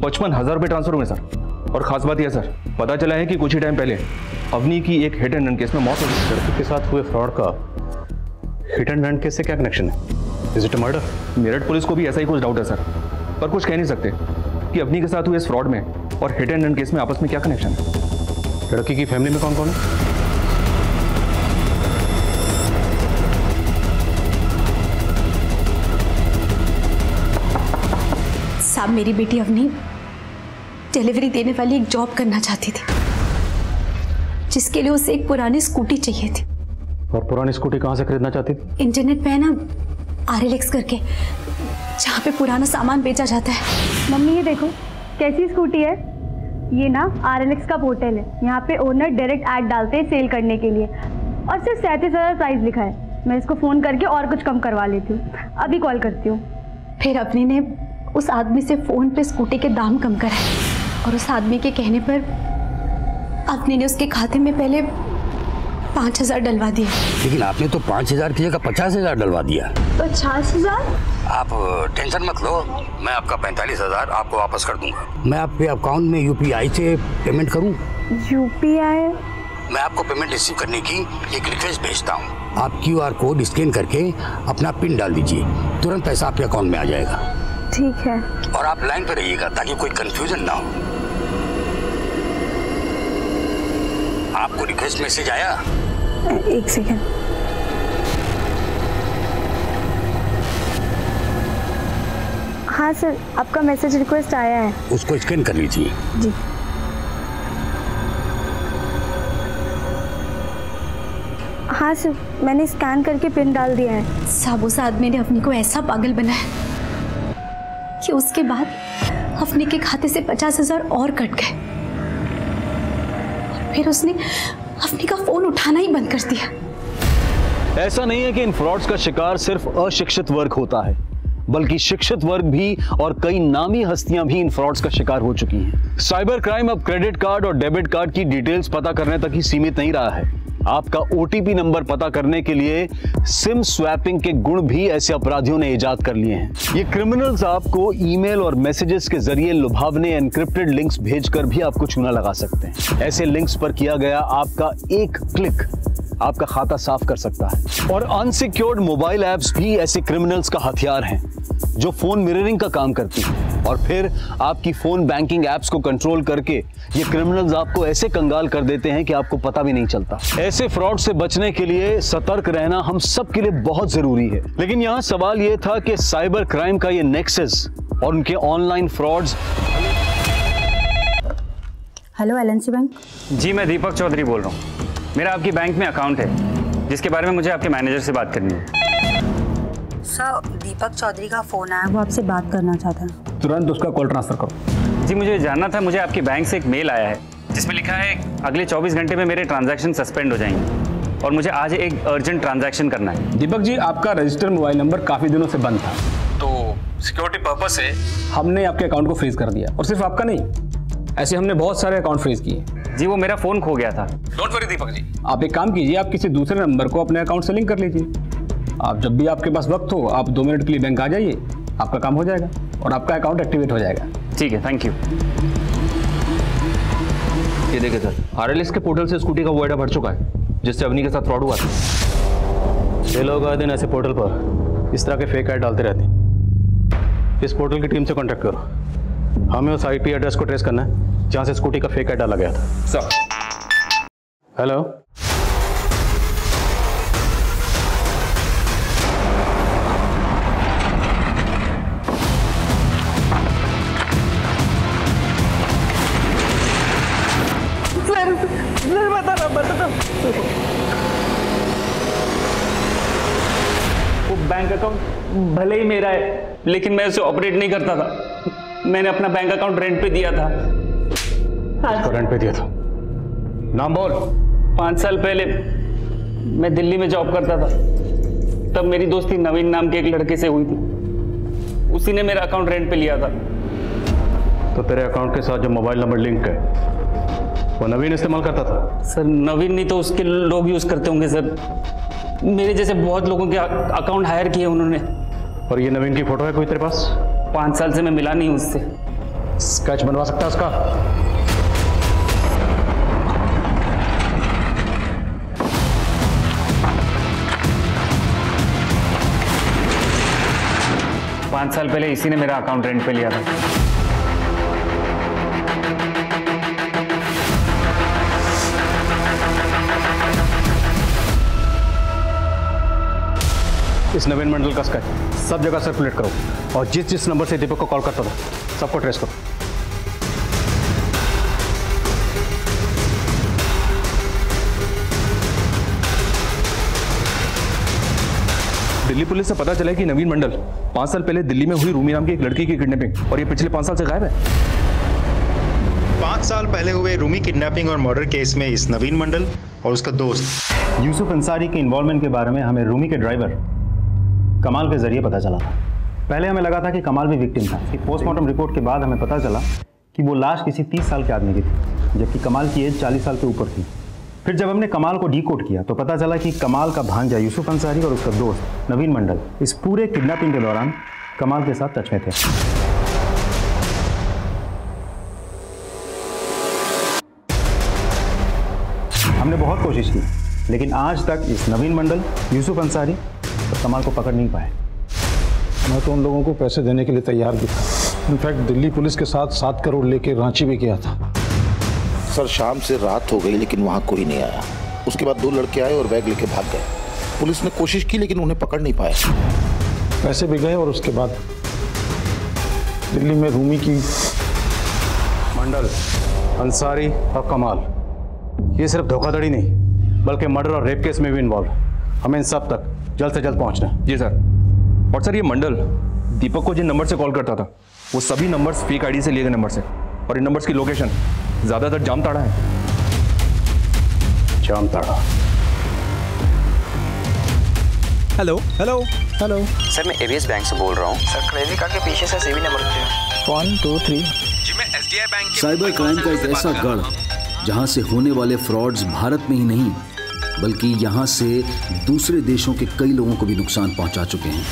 55,000 रुपये ट्रांसफर हुए सर। और खास बात यह सर, पता चला है कि कुछ ही टाइम पहले अवनी की एक हिट एंड रन केस में मौत हो गई। लड़की के साथ हुए फ्रॉड का हिट एंड रन केस से क्या कनेक्शन है? Is it a murder? Meerut police को भी ऐसा ही कुछ डाउट है सर, पर कुछ कह नहीं सकते कि अवनी के साथ हुए इस फ्रॉड में और हिट एंड रन केस में आपस में क्या कनेक्शन है। लड़की की फैमिली में कौन कौन है? साहब, मेरी बेटी अवनी डिलीवरी देने वाली एक जॉब करना चाहती थी जिसके लिए उसे एक पुरानी स्कूटी चाहिए थी। और पुरानी स्कूटी कहाँ से खरीदना चाहती थी? इंटरनेट पे है ना, RLX करके, जहाँ पे पुराना सामान बेचा जाता है। मम्मी ये देखो कैसी स्कूटी है। ये ना RLX का पोर्टल है, यहाँ पे ओनर डायरेक्ट ऐड डालते हैं सेल करने के लिए और सिर्फ 37,000 प्राइस लिखा है। मैं इसको फ़ोन करके और कुछ कम करवा लेती हूँ, अभी कॉल करती हूँ। फिर अवनी ने उस आदमी से फ़ोन पे स्कूटी के दाम कम कराए और उस आदमी के कहने पर अवनी ने उसके खाते में पहले 5,000 डलवा दिए। लेकिन आपने तो 5,000 की जगह 50,000 डलवा दिया। 50,000? आप टेंशन मत लो, मैं आपका 45,000 आपको वापस कर दूंगा। मैं आपके अकाउंट में UPI से पेमेंट करूं? UPI? मैं आपको पेमेंट रिसीव करने की एक रिक्वेस्ट भेजता हूं। आप QR कोड स्कैन करके अपना पिन डाल दीजिए, तुरंत पैसा आपके अकाउंट में आ जाएगा। ठीक है। और आप लाइन पर रहिएगा ताकि कोई कंफ्यूजन ना हो। आपको रिक्वेस्ट मैसेज आया? एक सेकेंड। हाँ सर, आपका मैसेज रिक्वेस्ट आया है। उसको स्कैन कर लीजिए। जी। हाँ सर, मैंने स्कैन करके पिन डाल दिया है। साहब, उस आदमी ने अवनी को ऐसा पागल बनाया कि उसके बाद अवनी के खाते से 50,000 और कट गए और फिर उसने अवनी का फोन उठाना ही बंद कर दिया। ऐसा नहीं है कि इन फ्रॉड्स का शिकार सिर्फ अशिक्षित वर्ग होता है, बल्कि शिक्षित वर्ग भी और कई नामी हस्तियां भी इन फ्रॉड्स का शिकार हो चुकी हैं। साइबर क्राइम अब क्रेडिट कार्ड और डेबिट कार्ड की डिटेल्स पता करने तक ही सीमित नहीं रहा है। आपका OTP नंबर पता करने के लिए सिम स्वैपिंग के गुण भी ऐसे अपराधियों ने इजाद कर लिए हैं। ये क्रिमिनल्स आपको ईमेल और मैसेजेस के जरिए लुभावने एनक्रिप्टेड लिंक्स भेजकर भी आपको चूना लगा सकते हैं। ऐसे लिंक्स पर किया गया आपका एक क्लिक आपका खाता साफ कर सकता है। और अनसिक्योर्ड मोबाइल ऐप्स भी ऐसे क्रिमिनल्स का हथियार हैं जो फोन मिररिंग का काम करती है और फिर आपकी फोन बैंकिंग ऐप्स को कंट्रोल करके ये क्रिमिनल्स आपको ऐसे कंगाल कर देते हैं कि आपको पता भी नहीं चलता। ऐसे फ्रॉड से बचने के लिए सतर्क रहना हम सब के लिए बहुत जरूरी है। लेकिन यहाँ सवाल ये था कि साइबर क्राइम का ये नेक्सस और उनके online frauds. Hello LNC bank. जी, मैं दीपक चौधरी बोल रहा हूँ। मेरा आपकी बैंक में अकाउंट है जिसके बारे में मुझे आपके मैनेजर से बात करनी है। सर, दीपक चौधरी का फोन आया, वो आपसे बात करना चाहता है। तुरंत उसका कॉल ट्रांसफर करो। जी, मुझे जानना था, मुझे आपके बैंक से एक मेल आया है जिसमें लिखा है अगले 24 घंटे में मेरे ट्रांजैक्शन सस्पेंड हो जाएंगे और मुझे आज एक अर्जेंट ट्रांजैक्शन करना है। दीपक जी, आपका रजिस्टर्ड मोबाइल नंबर काफी दिनों से बंद था, तो सिक्योरिटी पर्पस से हमने आपके अकाउंट को फ्रीज कर दिया। और सिर्फ आपका नहीं, ऐसे हमने बहुत सारे अकाउंट फ्रीज किए। जी, वो मेरा फोन खो गया था। डोंट वरी दीपक जी, आप एक काम कीजिए, आप किसी दूसरे नंबर को अपने अकाउंट से लिंक कर लीजिए। आप जब भी आपके पास वक्त हो, आप 2 मिनट के लिए बैंक आ जाइए, आपका काम हो जाएगा और आपका अकाउंट एक्टिवेट हो जाएगा। ठीक है, थैंक यू। ये देखिए सर, आरएलएस के पोर्टल से स्कूटी का वो एडा भर चुका है जिससे अवनी के साथ फ्रॉड हुआ था। ये लोग आए दिन ऐसे पोर्टल पर इस तरह के फेक ऐड डालते रहते हैं। इस पोर्टल की टीम से कांटेक्ट करो, हमें उस आईपी एड्रेस को ट्रेस करना है जहां से स्कूटी का फेक ऐड डाला गया था। सर। हेलो, वो बैंक अकाउंट भले ही मेरा है लेकिन मैं उसे ऑपरेट नहीं करता था। मैंने अपना बैंक अकाउंट रेंट पे दिया था। इसको रेंट पे दिया था? नाम बोल। 5 साल पहले मैं दिल्ली में जॉब करता था, तब मेरी दोस्ती नवीन नाम के एक लड़के से हुई थी। उसी ने मेरा अकाउंट रेंट पे लिया था। तो तेरे अकाउंट के साथ जो मोबाइल नंबर लिंक है वो नवीन इस्तेमाल करता था? सर नवीन नहीं तो उसके लोग यूज करते होंगे सर। मेरे जैसे बहुत लोगों के अकाउंट हायर किए उन्होंने। और ये नवीन की फोटो है कोई तेरे पास? 5 साल से मैं मिला नहीं उससे। स्केच बनवा सकता है उसका? पाँच साल पहले इसी ने मेरा अकाउंट रेंट पे लिया था। इस नवीन मंडल का स्केच सब जगह सर्कुलेट करो और जिस जिस नंबर से दीपक को कॉल करता था सबको ट्रेस करो। दिल्ली पुलिस से पता चला है कि नवीन मंडल 5 साल पहले दिल्ली में हुई रूमी नाम की एक लड़की की किडनैपिंग और ये पिछले 5 साल से गायब है। 5 साल पहले हुए रूमी किडनैपिंग और मर्डर केस में इस नवीन मंडल और उसका दोस्त यूसुफ अंसारी के इन्वॉल्वमेंट के बारे में हमें रूमी के ड्राइवर कमाल के जरिए पता चला था। पहले हमें लगा था कि कमाल भी विक्टिम था। पोस्टमार्टम रिपोर्ट के बाद हमें पता चला कि वो लाश किसी 30 साल के आदमी की थी, जबकि कमाल की एज 40 साल के ऊपर थी। फिर जब हमने कमाल को डीकोड किया तो पता चला कि कमाल का भांजा यूसुफ अंसारी और उसका दोस्त नवीन मंडल इस पूरे किडनैपिंग के दौरान कमाल के साथ टच में थे। हमने बहुत कोशिश की लेकिन आज तक इस नवीन मंडल, यूसुफ अंसारी और कमाल को पकड़ नहीं पाए। मैं तो उन लोगों को पैसे देने के लिए तैयार भी था। इनफैक्ट दिल्ली पुलिस के साथ 7 करोड़ लेके रांची भी गया था। सर शाम से रात हो गई लेकिन वहाँ कोई नहीं आया। उसके बाद 2 लड़के आए और बैग लेके भाग गए। पुलिस ने कोशिश की लेकिन उन्हें पकड़ नहीं पाए। पैसे भी गए और उसके बाद दिल्ली में रूमी की मंडल, अंसारी और कमाल ये सिर्फ धोखाधड़ी नहीं बल्कि मर्डर और रेप केस में भी इन्वॉल्व। हमें इन सब तक जल्द से जल्द पहुंचना है। जी सर। और सर ये मंडल दीपक को जिन नंबर से कॉल करता था वो सभी नंबर्स फेक आईडी से लिए गए नंबर से और इन नंबर्स की लोकेशन ज्यादातर जामताड़ा है। Jamtara. Hello hello hello sir मैं एबीएस बैंक से बोल रहा हूँ। सर क्रेडिट कार्ड के पीछे से सीवी नंबर थे 1 2 3 जी मैं एसडीआई बैंक के साइबर क्राइम का एक ऐसा गढ़ जहां से होने वाले फ्रॉड्स भारत में ही नहीं बल्कि यहां से दूसरे देशों के कई लोगों को भी नुकसान पहुंचा चुके हैं।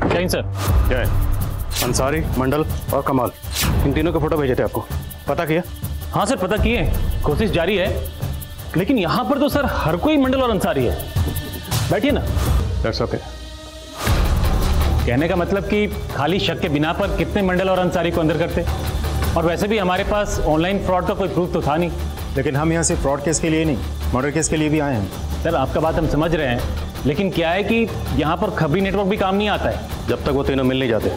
जय सर। जय। अंसारी, मंडल और कमाल इन तीनों के फोटो भेजे थे आपको, पता किया? हाँ सर पता किए, कोशिश जारी है। लेकिन यहाँ पर तो सर हर कोई मंडल और अंसारी है। बैठिए ना। That's okay. कहने का मतलब कि खाली शक के बिना पर कितने मंडल और अंसारी को अंदर करते। और वैसे भी हमारे पास ऑनलाइन फ्रॉड का कोई प्रूफ तो था नहीं। लेकिन हम यहाँ से फ्रॉड केस के लिए नहीं मर्डर केस के लिए भी आए हैं। सर आपका बात हम समझ रहे हैं लेकिन क्या है कि यहाँ पर खबरी नेटवर्क भी काम नहीं आता है। जब तक वो तीनों मिल नहीं जाते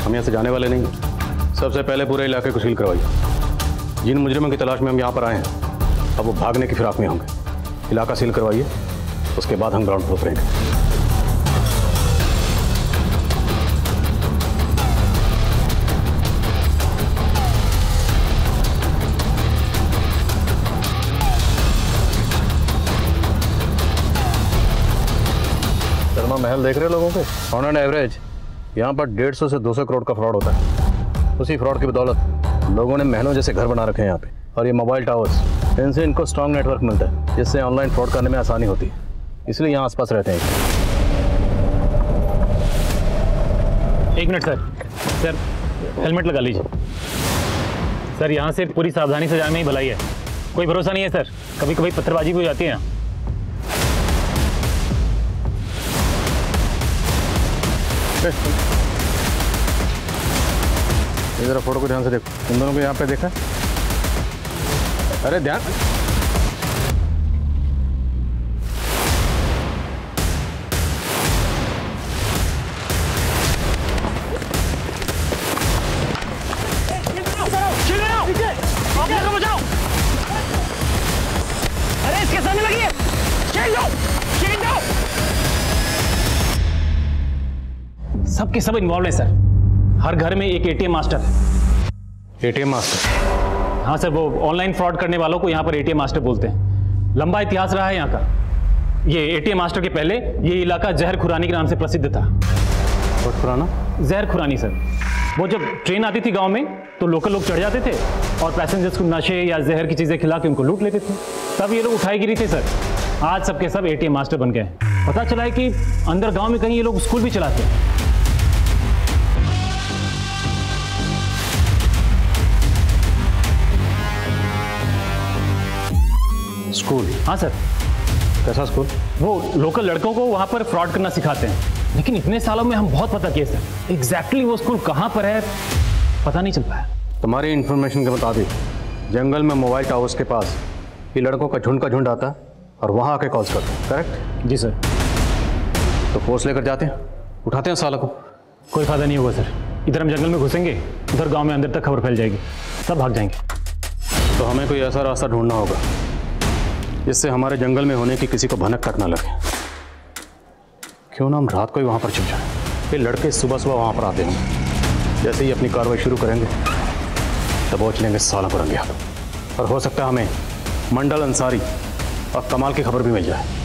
हम यहाँ से जाने वाले नहीं। सबसे पहले पूरे इलाके को सील करवाइए। जिन मुजरिमों की तलाश में हम यहाँ पर आए हैं अब वो भागने की फिराक में होंगे। इलाका सील करवाइए, उसके बाद हम ग्राउंड फ्लोर करेंगे। शर्मा महल देख रहे लोगों के ऑन एन एवरेज यहाँ पर 150 से 200 करोड़ का फ्रॉड होता है। उसी फ्रॉड की बदौलत लोगों ने महलों जैसे घर बना रखे हैं यहाँ पे। और ये मोबाइल टावर्स, इनसे इनको स्ट्रॉन्ग नेटवर्क मिलता है जिससे ऑनलाइन फ्रॉड करने में आसानी होती है, इसलिए यहाँ आसपास रहते हैं। एक मिनट सर। सर हेलमेट लगा लीजिए। सर यहाँ से पूरी सावधानी से जाने में ही भलाई है, कोई भरोसा नहीं है सर, कभी कभी पत्थरबाजी भी हो जाती है यहाँ। जरा फोटो को ध्यान से देखो, तुम दोनों को यहाँ पे देखा? अरे ध्यान। अरे इसके सामने लगी है। सब के सब इन्वॉल्व है सर। हर घर में एक एटीएम मास्टर है। ATM master? हाँ सर, वो ऑनलाइन फ्रॉड करने वालों को यहाँ पर एटीएम मास्टर बोलते हैं। लंबा इतिहास रहा है यहाँ का। ये एटीएम मास्टर के पहले ये इलाका जहर खुरानी के नाम से प्रसिद्ध था। बहुत पुराना? जहर खुरानी सर। वो जब ट्रेन आती थी गांव में तो लोकल लोग चढ़ जाते थे और पैसेंजर्स को नशे या जहर की चीजें खिला के उनको लूट लेते थे। तब ये लोग उठाईगिरी थे सर। आज सबके सब एटीएम मास्टर बन गए। पता चला है कि अंदर गांव में कहीं ये लोग स्कूल भी चलाते हैं। स्कूल? हाँ सर। कैसा स्कूल? वो लोकल लड़कों को वहां पर फ्रॉड करना सिखाते हैं, लेकिन इतने सालों में हम बहुत पता किए सर। एग्जैक्टली वो स्कूल कहाँ पर है पता नहीं चल पाया। तुम्हारी इंफॉर्मेशन के मुताबिक जंगल में मोबाइल टावर्स के पास ये लड़कों का झुंड आता है और वहाँ आके कॉल्स करते हैं, करेक्ट? जी सर। तो फोर्स लेकर जाते हैं, उठाते हैं साला को? कोई फायदा नहीं होगा सर। इधर हम जंगल में घुसेंगे, उधर गांव में अंदर तक खबर फैल जाएगी, सब भाग जाएंगे। तो हमें कोई ऐसा रास्ता ढूंढना होगा जिससे हमारे जंगल में होने की किसी को भनक तक ना लगे। क्यों ना हम रात को ही वहाँ पर छिप जाएं। ये लड़के सुबह सुबह वहाँ पर आते हैं, जैसे ही अपनी कार्रवाई शुरू करेंगे दबोच लेंगे साला को रंगे हाथ। और हो सकता है हमें मंडल अंसारी और कमाल की खबर भी मिल जाए।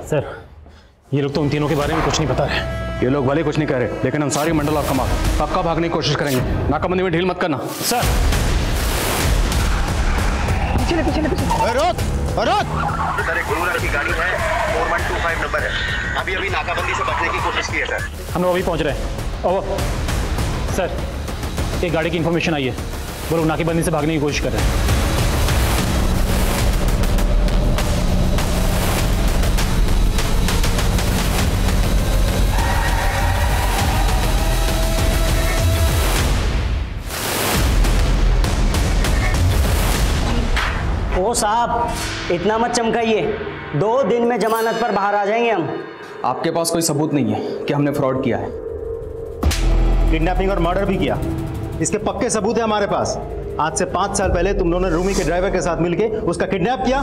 सर ये लोग तो उन तीनों के बारे में कुछ नहीं बता रहे। ये लोग भले कुछ नहीं कह रहे, लेकिन अंसारी, मंडल और कमाल पक्का भागने की कोशिश करेंगे। नाकाबंदी में ढील मत करना। सर पीछे पीछे पीछे। सर एक गुरुनगर की गाड़ी है, 4125 नंबर है। अभी अभी नाकाबंदी से बचने की कोशिश की है सर। हम लोग अभी पहुंच रहे हैं। ओह सर, एक गाड़ी की इंफॉर्मेशन आई है, वो लोग नाकेबंदी से भागने की कोशिश कर रहे हैं। ओ साहब इतना मत चमकाइए, 2 दिन में जमानत पर बाहर आ जाएंगे हम। आपके पास कोई सबूत नहीं है कि हमने फ्रॉड किया है? किडनैपिंग और मर्डर भी किया, इसके पक्के सबूत है हमारे पास। आज से 5 साल पहले तुम दोनों ने रूमी के ड्राइवर के साथ मिलके उसका किडनैप किया।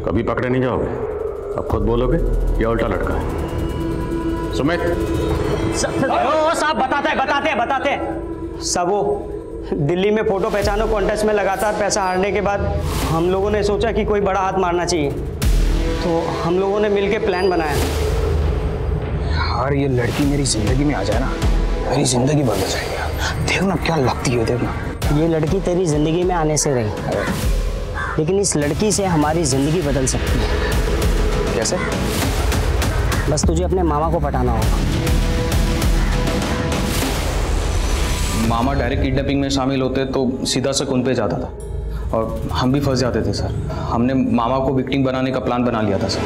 कभी पकड़े नहीं जाओगे, अब खुद बोलोगे या उल्टा लटका है? सुमित साहब बताते सब वो दिल्ली में फोटो पहचानो कॉन्टेस्ट में लगातार पैसा हारने के बाद हम लोगों ने सोचा कि कोई बड़ा हाथ मारना चाहिए, तो हम लोगों ने मिलके प्लान बनाया। यार ये लड़की मेरी जिंदगी में आ जाए ना, मेरी जिंदगी बदल जाएगी। देखो ना क्या लगती है, देखना। ये लड़की तेरी जिंदगी में आने से रही, लेकिन इस लड़की से हमारी जिंदगी बदल सकती है। कैसे? बस तुझे अपने मामा को पटाना होगा। मामा डायरेक्ट किडनैपिंग में शामिल होते तो सीधा से उन पे जाता था और हम भी फंस जाते थे सर। हमने मामा को विक्टिम बनाने का प्लान बना लिया था सर।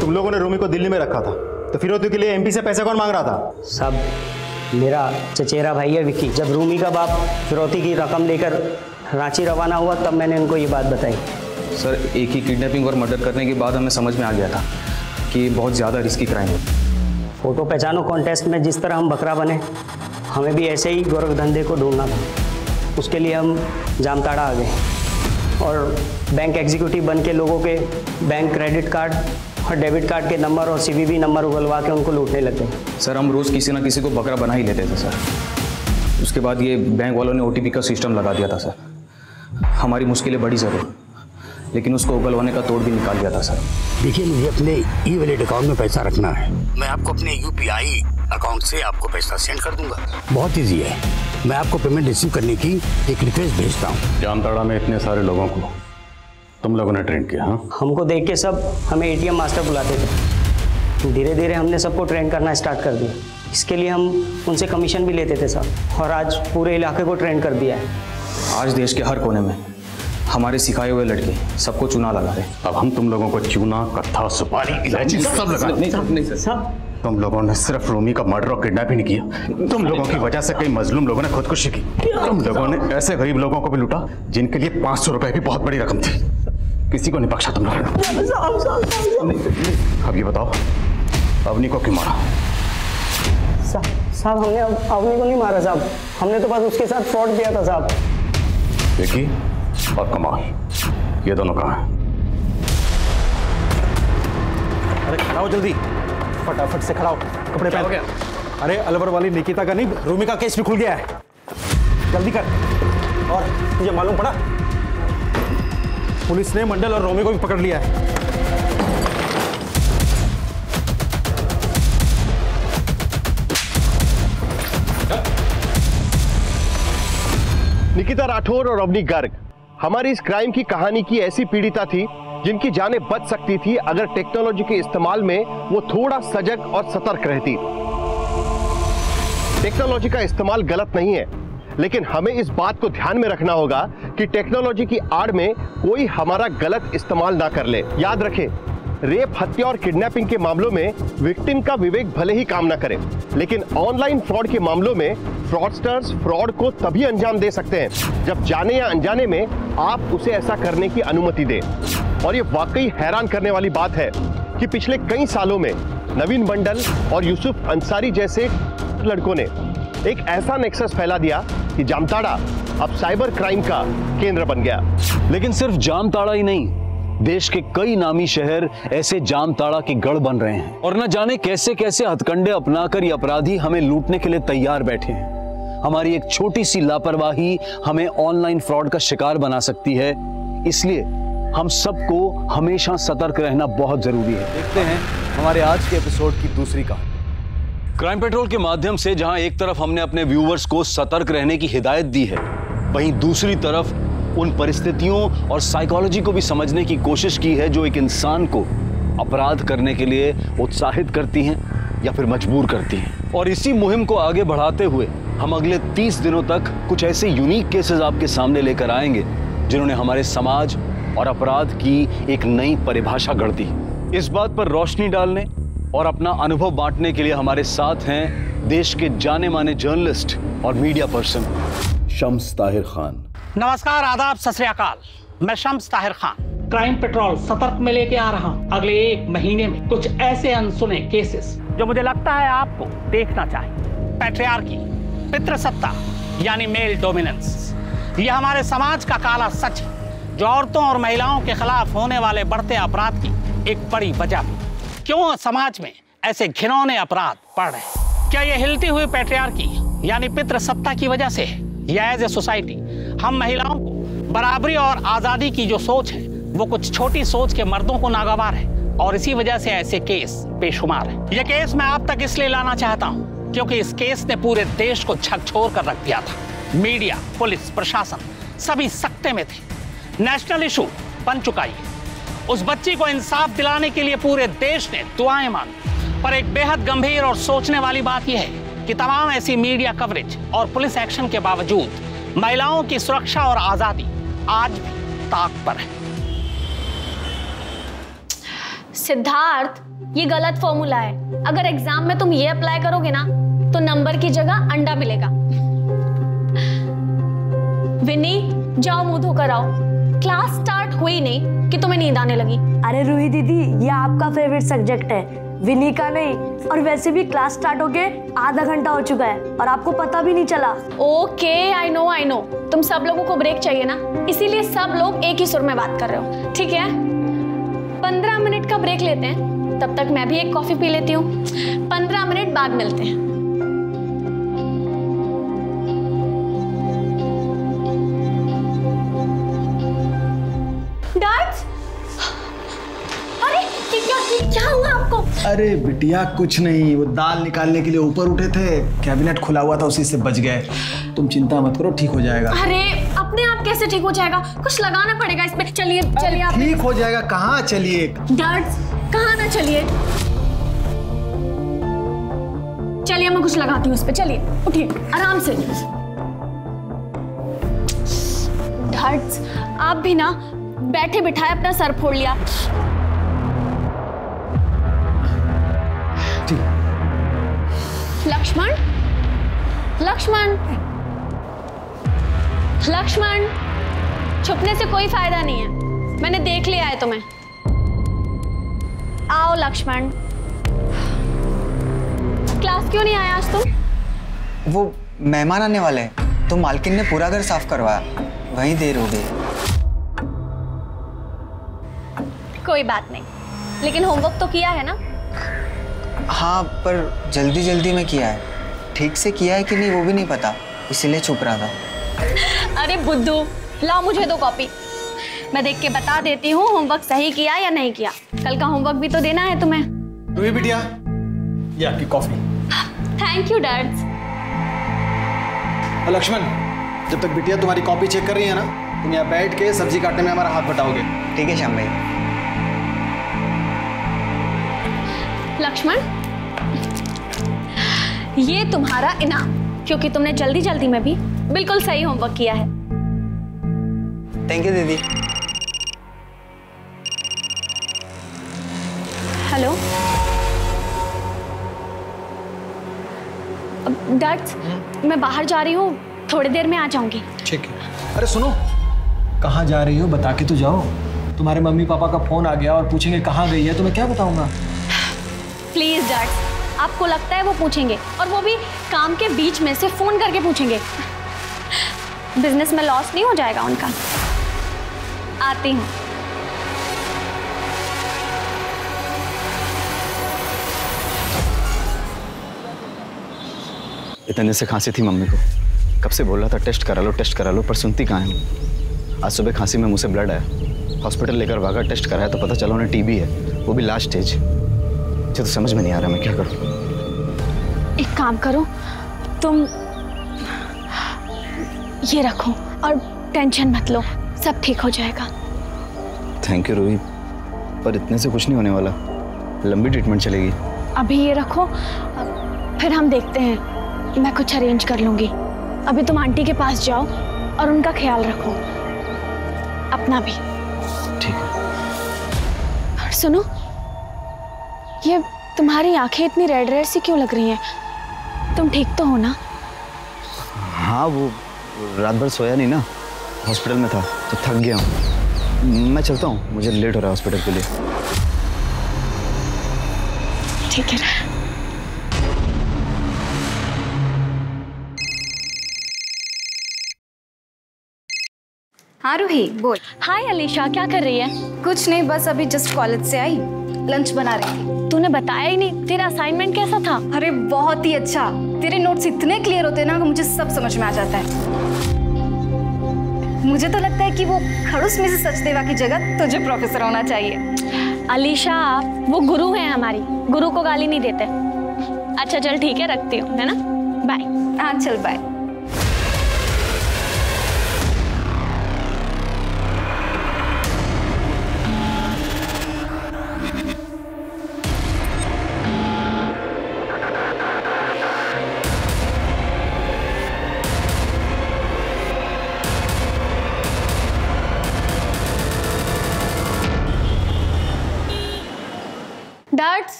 तुम लोगों ने रूमी को दिल्ली में रखा था, तो फिरौती के लिए एमपी से पैसे कौन मांग रहा था? सब मेरा चचेरा भाई है विक्की। जब रूमी का बाप फिरौती की रकम लेकर रांची रवाना हुआ तब मैंने उनको ये बात बताई। सर एक ही किडनैपिंग और मर्डर करने के बाद हमें समझ में आ गया था कि बहुत ज़्यादा रिस्की क्राइम है। फोटो पहचानो कॉन्टेस्ट में जिस तरह हम बकरा बने, हमें भी ऐसे ही गोरख धंधे को ढूंढना था। उसके लिए हम जामताड़ा आ गए। और बैंक एग्जीक्यूटिव बन के लोगों के बैंक क्रेडिट कार्ड और डेबिट कार्ड के नंबर और CVV नंबर उगलवा के उनको लूटने लग गए। सर हम रोज़ किसी ना किसी को बकरा बना ही लेते थे सर। उसके बाद ये बैंक वालों ने OTP का सिस्टम लगा दिया था सर। हमारी मुश्किलें बड़ी ज़रूर, लेकिन उसको उगलवाने का तोड़ भी निकाल दिया था सर। देखिए मुझे अपने ई-वॉलेट अकाउंट में पैसा रखना है, मैं आपको अपने UPI अकाउंट से आपको पैसा सेंड कर दूंगा। बहुत ईजी है, मैं आपको पेमेंट रिसीव करने की एक रिक्वेस्ट भेजता हूँ। जामताड़ा में इतने सारे लोगों को तुम लोगों ने ट्रेन किया? हाँ, हमको देख के सब हमें ATM मास्टर बुलाते थे। धीरे धीरे हमने सबको ट्रेन करना स्टार्ट कर दिया। इसके लिए हम उनसे कमीशन भी लेते थे साहब, और आज पूरे इलाके को ट्रेन कर दिया है। आज देश के हर कोने में हमारे सिखाए हुए लड़के सबको चूना लगा रहे। अब हम तुम लोगों को चूना, कत्था, सुपारी, इलायची सब लगा। नहीं सर, तुम लोगों ने सिर्फ रोमी का मर्डर और किडनैप ही नहीं किया, तुम लोगों की वजह से कई मजलूम लोगों ने खुदकुशी की। तुम लोगों ने ऐसे गरीब लोगों को भी लूटा जिनके लिए 500 रुपए भी बहुत बड़ी रकम थी। किसी को नहीं बख्शा तुम लोगों ने। अब ये बताओ, अवनी को क्यों मारा? साहब हमने अवनी को नहीं मारा साहब, हमने तो बस उसके साथ फ्रॉड किया था साहब। विकी और कमाल, ये दोनों कहाँ हैं? अरे खड़ा हो जल्दी, फटाफट से खड़ा हो, कपड़े पहन। गया? अरे अलवर वाली निकिता का नहीं, रूमी का केस भी खुल गया है, जल्दी कर। और तुझे मालूम पड़ा, पुलिस ने मंडल और रोमी को भी पकड़ लिया है। निकिता राठौर और अवनी गर्ग हमारी इस क्राइम की कहानी की ऐसी पीड़िता थी जिनकी जानें बच सकती थी अगर टेक्नोलॉजी के इस्तेमाल में वो थोड़ा सजग और सतर्क रहती। टेक्नोलॉजी का इस्तेमाल गलत नहीं है, लेकिन हमें इस बात को ध्यान में रखना होगा कि टेक्नोलॉजी की आड़ में कोई हमारा गलत इस्तेमाल ना कर ले। याद रखें, रेप, हत्या और किडनैपिंग के मामलों में विक्टिम का विवेक भले ही काम ना करे, लेकिन ऑनलाइन फ्रॉड के मामलों में फ्रॉडस्टर्स फ्रॉड को तभी अंजाम दे सकते हैं जब जाने या अनजाने में आप उसे ऐसा करने की अनुमति दें। और ये वाकई हैरान करने वाली बात है कि पिछले कई सालों में नवीन मंडल और यूसुफ अंसारी जैसे लड़कों ने एक ऐसा नेक्सस फैला दिया कि जामताड़ा अब साइबर क्राइम का केंद्र बन गया। लेकिन सिर्फ जामताड़ा ही नहीं, देश के कई नामी शहर ऐसे जामताड़ा के गढ़ बन रहे हैं, और न जाने कैसे कैसे हथकंडे अपनाकर ये अपराधी हमें लूटने के लिए तैयार बैठे हैं। हमारी एक छोटी सी लापरवाही हमें ऑनलाइन फ्रॉड का शिकार बना सकती है, इसलिए हम सबको हमेशा सतर्क रहना बहुत जरूरी है। देखते हैं हमारे आज के एपिसोड की दूसरी कहानी। क्राइम पेट्रोल के माध्यम से जहां एक तरफ हमने अपने व्यूअर्स को सतर्क रहने की हिदायत दी है, वहीं दूसरी तरफ उन परिस्थितियों और साइकोलॉजी को भी समझने की कोशिश की है जो एक इंसान को अपराध करने के लिए उत्साहित करती हैं या फिर मजबूर करती हैं। और इसी मुहिम को आगे बढ़ाते हुए हम अगले 30 दिनों तक कुछ ऐसे यूनिक केसेस आपके सामने लेकर आएंगे जिन्होंने हमारे समाज और अपराध की एक नई परिभाषा गढ़ दी। इस बात पर रोशनी डालने और अपना अनुभव बांटने के लिए हमारे साथ हैं देश के जाने माने जर्नलिस्ट और मीडिया पर्सन शम्स ताहिर खान। नमस्कार, आदाब, सत श्री अकाल। मैं शम्स ताहिर खान क्राइम पेट्रोल सतर्क में लेके आ रहा हूँ अगले 1 महीने में कुछ ऐसे अनसुने केसेस जो मुझे लगता है आपको देखना चाहिए। पैट्रियार्की, पितृसत्ता यानी मेल डोमिनेंस, ये हमारे समाज का काला सच है जो औरतों और महिलाओं के खिलाफ होने वाले बढ़ते अपराध की एक बड़ी वजह भी। क्यों समाज में ऐसे घिनौने अपराध बढ़ रहे हैं? क्या ये हिलती हुई पैट्रियार्की यानी पितृसत्ता की वजह से है, या एज ए सोसाइटी हम महिलाओं को बराबरी और आजादी की जो सोच है वो कुछ छोटी सोच के मर्दों को नागवार है, और इसी वजह से ऐसे केस बेशुमार है। ये केस मैं आप तक इसलिए लाना चाहता हूँ क्योंकि इस केस ने पूरे देश को झकझोर कर रख दिया था। मीडिया, पुलिस, प्रशासन सभी सकते में थे। नेशनल इशू बन चुका है। उस बच्ची को इंसाफ दिलाने के लिए पूरे देश ने दुआएं मांगी, पर एक बेहद गंभीर और सोचने वाली बात यह है कि तमाम ऐसी मीडिया कवरेज और पुलिस एक्शन के बावजूद महिलाओं की सुरक्षा और आजादी आज भी ताक पर है। सिद्धार्थ, ये गलत फॉर्मूला है। अगर एग्जाम में तुम ये अप्लाई करोगे ना तो नंबर की जगह अंडा मिलेगा। विनी, जाओ मुंह धोकर आओ। क्लास स्टार्ट हुई नहीं कि तुम्हें नींद आने लगी। अरे रूही दीदी, ये आपका फेवरेट सब्जेक्ट है, विनी का नहीं। और वैसे भी क्लास स्टार्ट होके आधा घंटा हो चुका है और आपको पता भी नहीं चला। Okay, I know. तुम सब लोगों को ब्रेक चाहिए ना, इसीलिए सब लोग एक ही सुर में बात कर रहे हो। ठीक है, 15 मिनट का ब्रेक लेते हैं, तब तक मैं भी एक कॉफी पी लेती हूँ। 15 मिनट बाद मिलते हैं। क्या हुआ आपको? अरे बिटिया कुछ नहीं, वो दाल निकालने के लिए ऊपर उठे थे, कैबिनेट खुला हुआ था, उसी से बच गए। तुम चिंता मत करो, ठीक हो जाएगा। अरे अपने आप कैसे ठीक हो जाएगा? कुछ लगाना पड़ेगा इसमें। चलिए आप। ठीक हो जाएगा। कहाँ चलिए? डैड्स, कहाँ ना चलिए। चलिए मैं कुछ लगाती हूँ उस पे। चलिए उठिए आराम से। डैड्स, आप भी ना बैठे बिठाए अपना सर फोड़ लिया। लक्ष्मण, छुपने से कोई फायदा नहीं है, मैंने देख लिया है तुम्हें। आओ लक्ष्मण। क्लास क्यों नहीं आया आज तुम? वो मेहमान आने वाले हैं तो मालकिन ने पूरा घर साफ करवाया, वहीं देर हो गई। कोई बात नहीं, लेकिन होमवर्क तो किया है ना? हाँ, पर जल्दी जल्दी में किया है, ठीक से किया है कि नहीं वो भी नहीं पता, इसीलिए छुप रहा था। अरे बुद्धू, लाओ मुझे 2 कॉपी, मैं देख के बता देती हूँ होमवर्क सही किया या नहीं किया। कल का होमवर्क भी तो देना है तुम्हें। रूही बिटिया, ये आपकी coffee. Thank you dad. Lakshman, जब तक बिटिया तुम्हारी कॉपी चेक कर रही है ना, तुम यहाँ बैठ के सब्जी काटने में हमारा हाथ बटाओगे। ठीक है श्याम भाई। लक्ष्मण, ये तुम्हारा इनाम, क्योंकि तुमने जल्दी जल्दी में भी बिल्कुल सही होमवर्क किया है। थैंक यू दीदी। हेलो डैड, मैं बाहर जा रही हूँ, थोड़ी देर में आ जाऊंगी। ठीक है। अरे सुनो, कहाँ जा रही हो बता के तो जाओ। तुम्हारे मम्मी पापा का फोन आ गया और पूछेंगे कहाँ गई है, तो मैं क्या बताऊंगा? प्लीज डैड, आपको लगता है वो पूछेंगे, और वो भी काम के बीच में से फोन करके पूछेंगे? बिजनेस में लॉस नहीं हो जाएगा उनका। आती हूँ। इतने दिन से खांसी थी मम्मी को, कब से बोल रहा था टेस्ट करा लो टेस्ट करा लो, पर सुनती कहाँ है। आज सुबह खांसी में मुंह से ब्लड आया, हॉस्पिटल लेकर भागा, टेस्ट कराया तो पता चला उन्हें टीबी है, वो भी लास्ट स्टेज। मुझे तो समझ में नहीं आ रहा मैं क्या करूं। एक काम करो, तुम ये रखो और टेंशन मत लो, सब ठीक हो जाएगा। थैंक यू रूही, पर इतने से कुछ नहीं होने वाला, लंबी ट्रीटमेंट चलेगी। अभी ये रखो, फिर हम देखते हैं, मैं कुछ अरेंज कर लूंगी। अभी तुम आंटी के पास जाओ और उनका ख्याल रखो, अपना भी। ठीक है। और सुनो, ये तुम्हारी आंखें इतनी रेड रेड सी क्यों लग रही हैं? तुम ठीक तो हो ना? हाँ, वो रात भर सोया नहीं ना, हॉस्पिटल में था तो थक गया हूँ। मैं चलता हूँ, मुझे लेट हो रहा है हॉस्पिटल के लिए। ठीक है। हाँ रूही बोल। हाय अलीशा, क्या कर रही है? कुछ नहीं, बस अभी जस्ट कॉलेज से आई, लंच बना रही थी। तूने बताया ही नहीं, तेरा असाइनमेंट कैसा था? अरे बहुत ही अच्छा, तेरे नोट्स इतने क्लियर होते हैं ना कि मुझे सब समझ में आ जाता है। मुझे तो लगता है कि वो खड़ूस में से सचदेवा की जगह तुझे प्रोफेसर होना चाहिए। अलीशा, वो गुरु हैं हमारी, गुरु को गाली नहीं देते। अच्छा चल ठीक है, रखती हूँ, है ना? बाय। हाँ चल बाय।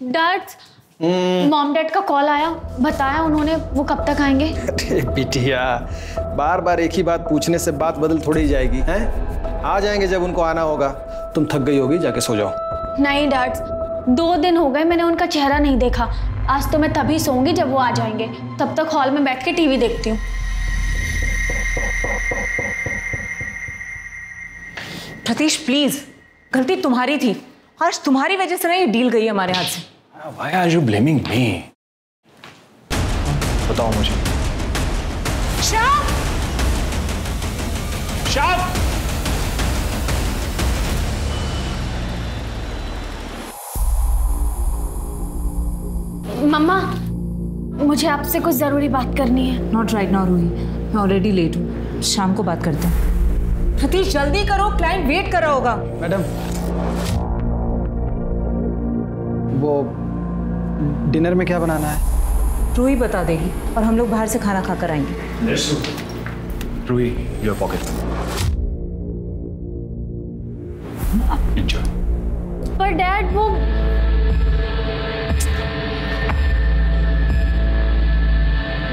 डैड्स, मॉम डैड का कॉल आया, बताया उन्होंने वो कब तक आएंगे। अरे बिटिया, बार बार एक ही बात पूछने से बात बदल थोड़ी जाएगी हैं? आ जाएंगे जब उनको आना होगा। तुम थक गई होगी, जाके सो जाओ। नहीं डैड्स, 2 दिन हो गए मैंने उनका चेहरा नहीं देखा। आज तो मैं तभी सोऊंगी जब वो आ जाएंगे। तब तक हॉल में बैठ के टीवी देखती हूँ। प्रतीश प्लीज, गलती तुम्हारी थी। आज तुम्हारी वजह से ना ये डील गई हमारे हाथ से। Why are you blaming me? बताओ मुझे। श्याम! श्याम! मम्मा, मुझे आपसे कुछ जरूरी बात करनी है। नॉट राइट नाउ रूही, मैं ऑलरेडी लेट हूँ। शाम को बात करते हैं। प्रतीश जल्दी करो, क्लाइंट वेट कर रहा होगा। मैडम, वो डिनर में क्या बनाना है? रूही बता देगी और हम लोग बाहर से खाना खाकर आएंगे। Ruhi, your pocket. एंजॉय। पर डैड वो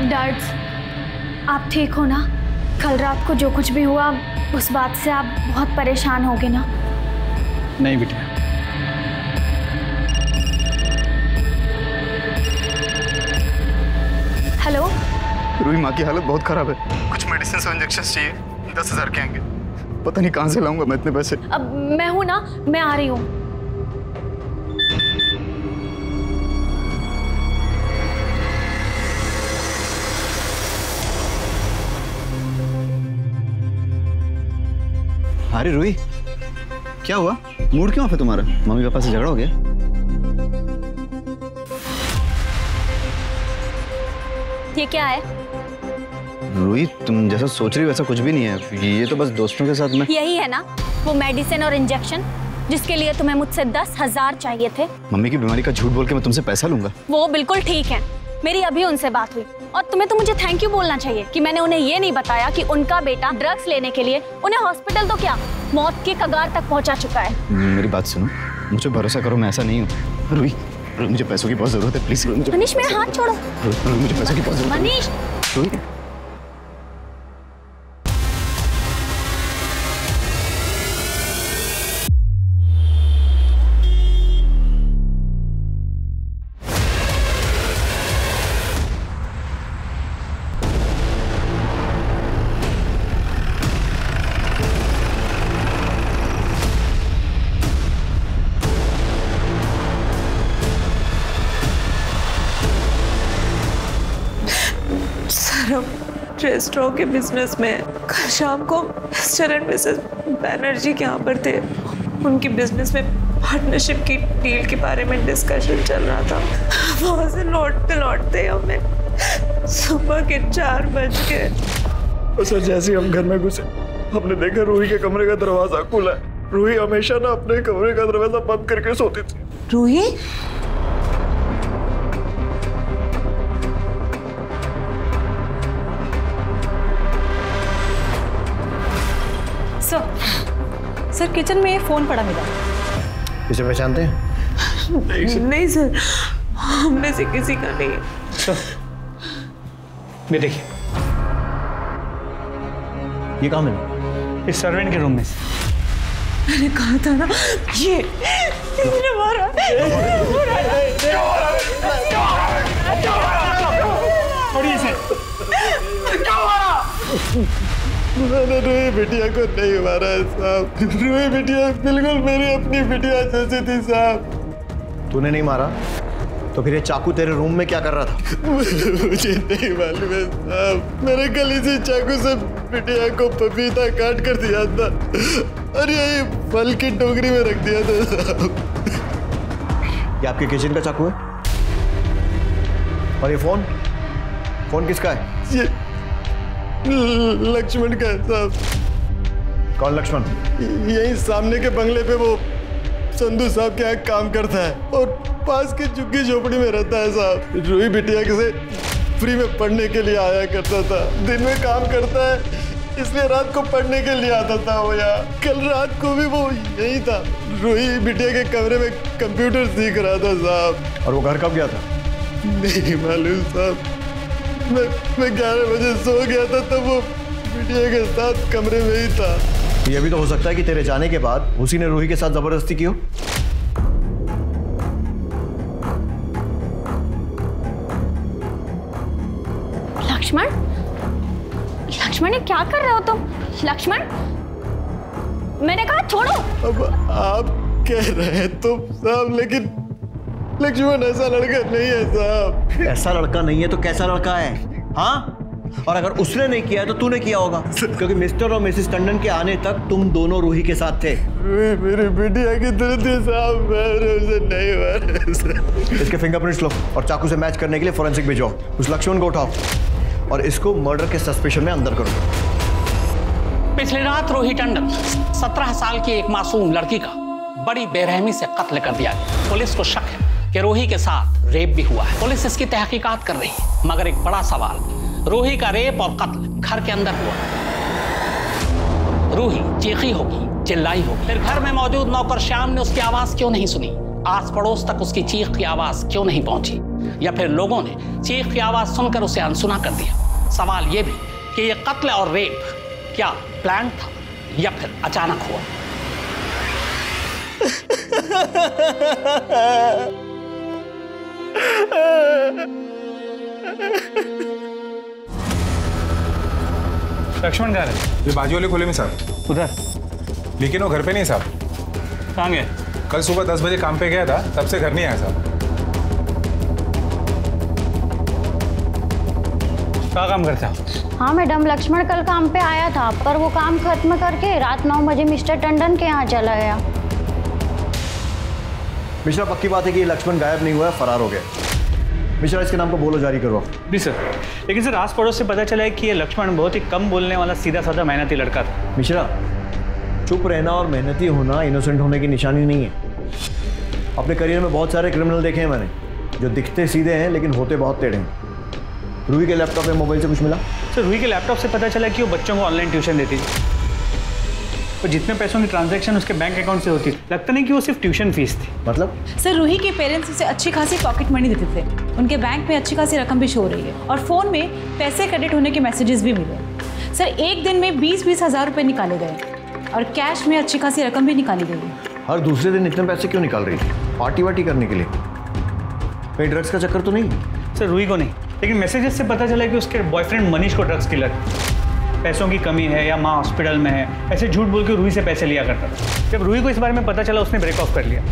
डैड, आप ठीक हो ना? कल रात को जो कुछ भी हुआ उस बात से आप बहुत परेशान होगे ना? नहीं बेटा। हेलो रूही, माँ की हालत बहुत खराब है। कुछ मेडिसिन और इंजेक्शन चाहिए। 10,000 के आएंगे। पता नहीं कहाँ से लाऊंगा मैं इतने पैसे। अब मैं हूं ना, मैं आ रही हूँ। अरे रूही, क्या हुआ? मूड क्यों ऑफ है तुम्हारा? मम्मी पापा से झगड़ा हो गया? ये क्या है? रूही, तुम जैसा सोच रही हो वैसा कुछ भी नहीं है। ये तो बस दोस्तों के साथ में। यही है ना वो मेडिसिन और इंजेक्शन जिसके लिए तुम्हें मुझसे 10,000 चाहिए थे? मम्मी की बीमारी का झूठ बोल के मैं तुमसे पैसा लूंगा? वो बिल्कुल ठीक है। मेरी अभी उनसे बात हुई और तुम्हें तो मुझे थैंक यू बोलना चाहिए कि मैंने उन्हें ये नहीं बताया कि उनका बेटा ड्रग्स लेने के लिए उन्हें हॉस्पिटल तो क्या मौत की कगार तक पहुंचा चुका है। मेरी बात सुनो, मुझे भरोसा करो, मैं ऐसा नहीं हूँ। रूही, मुझे पैसों की बहुत जरूरत है, प्लीज। मनीष, मेरा हाथ छोड़ो। मुझे पैसों की बहुत जरूरत है। मनीष, रूही, रेस्टोरेंट के बिजनेस में कल शाम को मिस्टर एंड मिसेस बैनर्जी के यहाँ पर थे। उनकी बिजनेस में पार्टनरशिप की डील के बारे में डिस्कशन चल रहा था। वहाँ से लौटते लौटते हमें सुबह के 4 बज गए। सर, जैसे हम घर में घुसे हमने देखा रूही के कमरे का दरवाजा खुला है। रूही हमेशा ना अपने कमरे का दरवाजा बंद करके सोती थी। रूही? सर, किचन में ये फोन पड़ा मिला। इसे पहचानते हैं? नहीं सर, हम में से किसी का नहीं है। ये देखिए, ये कहाँ मिला? इस सर्वेंट के रूम में से। मैंने कहा था ना, ये इसने मारा। छोड़िए इसे। क्या मारा? मैंने रूही बिटिया को नहीं मारा है साहब। रूही बिटिया बिल्कुल मेरी अपनी बिटिया जैसी थी साहब। तूने नहीं मारा तो फिर ये चाकू तेरे रूम में क्या कर रहा था? मुझे नहीं मालूम है साहब। मैंने कल इसी चाकू से बिटिया को पपीता काट कर दिया था और यही फल की टोकरी में रख दिया था साहब। ये आपके किचन का चाकू है? और ये फोन किसका है? ये लक्ष्मण का है साहब। कौन लक्ष्मण? यही सामने के बंगले पे वो संधू साहब के यहाँ काम करता है और पास की झुग्गी झोपड़ी में रहता है साहब। रूही बिटिया से फ्री में पढ़ने के लिए आया करता था। दिन में काम करता है इसलिए रात को पढ़ने के लिए आता था वो यहाँ। कल रात को भी वो यही था। रूही बिटिया के कमरे में कंप्यूटर सीख रहा था साहब। और वो घर कब गया था? नहीं मालूम साहब। मैं 11 बजे सो गया था तब वो बिटिया के साथ कमरे में ही था। ये भी तो हो सकता है कि तेरे जाने के बाद उसी ने रूही के साथ जबरदस्ती की हो। लक्ष्मण, लक्ष्मण ये क्या कर रहे हो तुम? लक्ष्मण, मैंने कहा छोड़ो। अब आप कह रहे हैं तुम साहब, लेकिन लक्ष्मण ऐसा लड़का नहीं है साहब। ऐसा लड़का नहीं है तो कैसा लड़का है? हाँ, और अगर उसने नहीं किया है तो तूने किया होगा, क्योंकि मिस्टर और मिसेस टंडन के आने तक तुम दोनों रूही के साथ थे। मेरी बिटिया की तरह थी साहब, मैं नहीं मारा। इसके फिंगरप्रिंट्स लो और चाकू से मैच करने के लिए फोरेंसिक भेजो। उस लक्ष्मण को उठाओ और इसको मर्डर के सस्पेशन में अंदर करो। पिछली रात रूही टंडन 17 साल की एक मासूम लड़की का बड़ी बेरहमी से कत्ल कर दिया गया। पुलिस को शक है कि रूही के साथ रेप भी हुआ है। पुलिस इसकी तहकीकात कर रही है, मगर एक बड़ा सवाल, रूही का रेप और कत्ल घर के अंदर हुआ। रूही चीखी होगी, चिल्लाई होगी, फिर घर में मौजूद नौकर श्याम ने उसकी आवाज क्यों नहीं सुनी? आस पड़ोस तक उसकी चीख की आवाज क्यों नहीं पहुंची? या फिर लोगों ने चीख की आवाज सुनकर उसे अनसुना कर दिया? सवाल यह भी कि यह कत्ल और रेप क्या प्लान था या फिर अचानक हुआ? लक्ष्मण कहाँ है? ये बाजू वाले खोले में साहब। उधर? लेकिन वो घर पे नहीं साहब। कहाँ गए? कल सुबह 10 बजे काम पे गया था, तब से घर नहीं आया साहब। क्या काम करते हो? हाँ मैडम, लक्ष्मण कल काम पे आया था, पर वो काम खत्म करके रात 9 बजे मिस्टर टंडन के यहाँ चला गया। मिश्रा, पक्की बात है कि ये लक्ष्मण गायब नहीं हुआ है, फरार हो गया। मिश्रा, इसके नाम को बोलो जारी करो। जी सर। लेकिन सर, आस पड़ोस से पता चला है कि ये लक्ष्मण बहुत ही कम बोलने वाला, सीधा साधा मेहनती लड़का था। मिश्रा, चुप रहना और मेहनती होना इनोसेंट होने की निशानी नहीं है। अपने करियर में बहुत सारे क्रिमिनल देखे हैं मैंने, जो दिखते सीधे हैं लेकिन होते बहुत टेढ़े हैं। रूही के लैपटॉप या मोबाइल से कुछ मिला? सर, रूही के लैपटॉप से पता चला कि वो बच्चों को ऑनलाइन ट्यूशन देती थी, और जितने पैसों की ट्रांजैक्शन उसके बैंक अकाउंट से होती, लगता नहीं कि वो सिर्फ ट्यूशन फीस थी। मतलब? सर, रूही के पेरेंट्स उसे अच्छी खासी पॉकेट मनी देते थे, उनके बैंक में अच्छी खासी रकम भी शो हो रही है, और फोन में पैसे क्रेडिट होने के मैसेजेस भी मिले। सर, एक दिन में 20-20 हज़ार रुपये निकाले गए, और कैश में अच्छी खासी रकम भी निकाली गई। हर दूसरे दिन इतने पैसे क्यों निकाल रही थी? पार्टी वार्टी करने के लिए? कहीं ड्रग्स का चक्कर तो नहीं? सर, रूही को नहीं, लेकिन मैसेजेस से पता चला कि उसके बॉयफ्रेंड मनीष को ड्रग्स की लत, पैसों की कमी है या माँ हॉस्पिटल में है, ऐसे झूठ बोल के रूही से पैसे लिया करता था। जब रूही को इस बारे में पता चला, उसने ब्रेक ऑफ कर लिया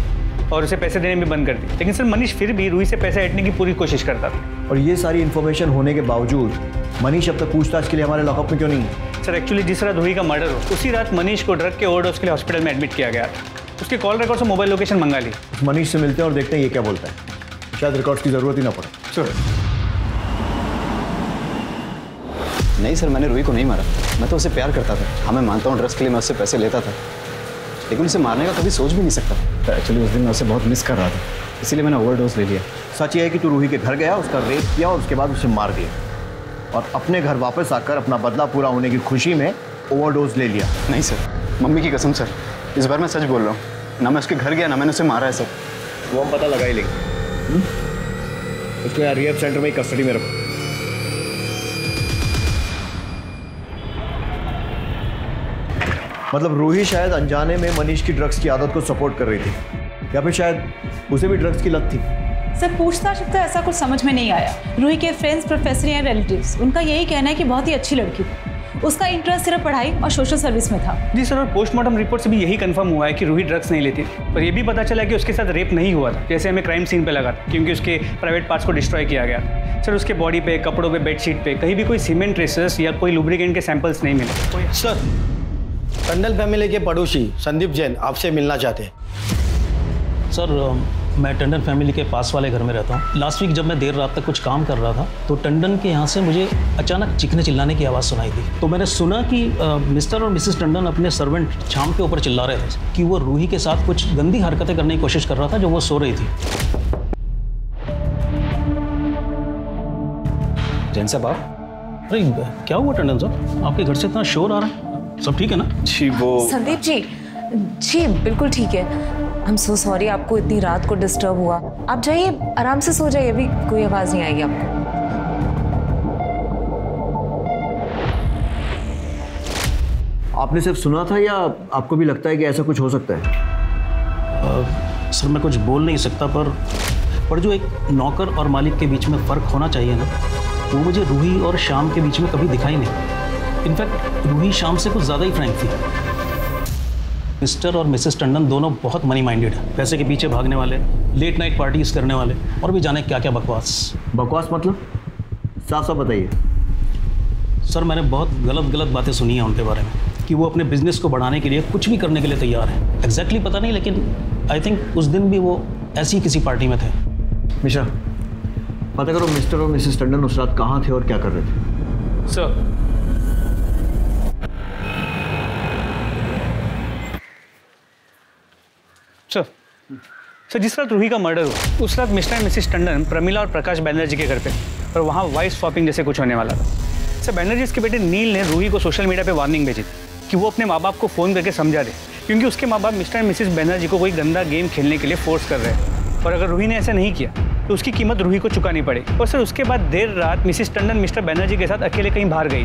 और उसे पैसे देने भी बंद कर दिए। लेकिन सर, मनीष फिर भी रूही से पैसे हटने की पूरी कोशिश करता था। और ये सारी इन्फॉर्मेशन होने के बावजूद मनीष अब तक पूछताछ के लिए हमारे लॉकअप में क्यों नहीं है? सर, एक्चुअली जिस रात रूही का मर्डर हो, उसी रात मनीष को ड्रग के ओवरडोज के लिए हॉस्पिटल में एडमिट किया गया था। उसके कॉल रिकॉर्ड से मोबाइल लोकेशन मंगा ली। मनीष से मिलते हैं और देखते हैं ये क्या बोलता है, शायद रिकॉर्ड्स की जरूरत ही ना पड़े। सर, नहीं सर, मैंने रूही को नहीं मारा, मैं तो उसे प्यार करता था। हाँ, मैं मानता हूँ ड्रग्स के लिए मैं उससे पैसे लेता था, लेकिन उसे मारने का कभी सोच भी नहीं सकता। तो एक्चुअली उस दिन मैं उसे बहुत मिस कर रहा था, इसीलिए मैंने ओवरडोज ले लिया। सच ये है कि तू रूही के घर गया, उसका रेप किया और उसके बाद उसे मार दिया, और अपने घर वापस आकर अपना बदला पूरा होने की खुशी में ओवरडोज ले लिया। नहीं सर, मम्मी की कसम सर, इस बार मैं सच बोल रहा हूँ। ना मैं उसके घर गया, ना मैंने उसे मारा है सर। वो हम पता लगा ही लेंगे। उसको यहाँ रिहैब सेंटर में ही कस्टडी में रखो। मतलब रूही शायद अनजाने में मनीष की ड्रग्स की आदत को सपोर्ट कर रही थी, या फिर शायद उसे भी ड्रग्स की लत थी। सर, पूछताछ तो ऐसा कुछ समझ में नहीं आया। रूही के फ्रेंड्स, प्रोफेसर या रिलेटिव्स, उनका यही कहना है कि बहुत ही अच्छी लड़की थी, उसका इंटरेस्ट सिर्फ पढ़ाई और सोशल सर्विस में था। जी सर, और पोस्टमार्टम रिपोर्ट से भी यही कंफर्म हुआ है कि रूही ड्रग्स नहीं लेती थी, और ये भी पता चला कि उसके साथ रेप नहीं हुआ था, जैसे हमें क्राइम सीन पे लगा था, क्योंकि उसके प्राइवेट पार्ट्स को डिस्ट्रॉय किया गया था। सर, उसके बॉडी पे, कपड़ों पे, बेडशीट पे कहीं भी कोई सीमेंट ट्रेसेस या कोई लुब्रिकेंट के सैंपल्स नहीं मिले। सर, टंडन फैमिली के पड़ोसी संदीप जैन आपसे मिलना चाहते हैं। सर, मैं टंडन फैमिली के पास वाले घर में रहता हूँ। लास्ट वीक जब मैं देर रात तक कुछ काम कर रहा था, तो टंडन के यहाँ से मुझे अचानक चीखने चिल्लाने की आवाज़ सुनाई दी। तो मैंने सुना कि मिस्टर और मिसेस टंडन अपने सर्वेंट शाम के ऊपर चिल्ला रहे थे कि वो रूही के साथ कुछ गंदी हरकतें करने की कोशिश कर रहा था जो वो सो रही थी। जैन साहब, आप अरे क्या हुआ टंडन साहब, आपके घर से इतना शोर आ रहा है? सब ठीक है ना? जी वो संदीप जी बिल्कुल ठीक है। आई एम सो सॉरी आपको इतनी रात को डिस्टर्ब हुआ। आप जाइए, आराम से सो जाइए, अभी कोई आवाज़ नहीं आएगी आपको। आपने सिर्फ सुना था या आपको भी लगता है कि ऐसा कुछ हो सकता है? सर, मैं कुछ बोल नहीं सकता, पर जो एक नौकर और मालिक के बीच में फ़र्क होना चाहिए ना, वो मुझे रूही और शाम के बीच में कभी दिखाई नहीं। इनफैक्ट रूही शाम से कुछ ज़्यादा ही फ्रैंक थी। मिस्टर और मिसेस टंडन दोनों बहुत मनी माइंडेड हैं, पैसे के पीछे भागने वाले, लेट नाइट पार्टीज करने वाले, और भी जाने क्या क्या बकवास। बकवास मतलब साफ साफ बताइए। सर मैंने बहुत गलत बातें सुनी हैं उनके बारे में कि वो अपने बिजनेस को बढ़ाने के लिए कुछ भी करने के लिए तैयार हैं। एग्जैक्टली पता नहीं, लेकिन आई थिंक उस दिन भी वो ऐसी किसी पार्टी में थे। मिश्रा, पता करो मिस्टर और मिसेस टंडन उस रात कहाँ थे और क्या कर रहे थे। सर सर जिस रात रूही का मर्डर हुआ उस रात mister and Mrs Tandon Pramila और प्रकाश बैनर्जी के घर पे और वहाँ वाइफ स्वैपिंग जैसे कुछ होने वाला था। सर बैनर्जी के बेटे नील ने रूही को सोशल मीडिया पे वार्निंग भेजी थी कि वो अपने माँ बाप को फ़ोन करके समझा दे, क्योंकि उसके माँ बाप मिस्टर एंड मिसेस बैनर्जी को कोई गंदा गेम खेलने के लिए फोर्स कर रहे हैं, और अगर रूही ने ऐसा नहीं किया तो उसकी कीमत रूही को चुकानी पड़ेगी। और सर उसके बाद देर रात मिसेस टंडन मिस्टर बैनर्जी के साथ अकेले कहीं बाहर गई।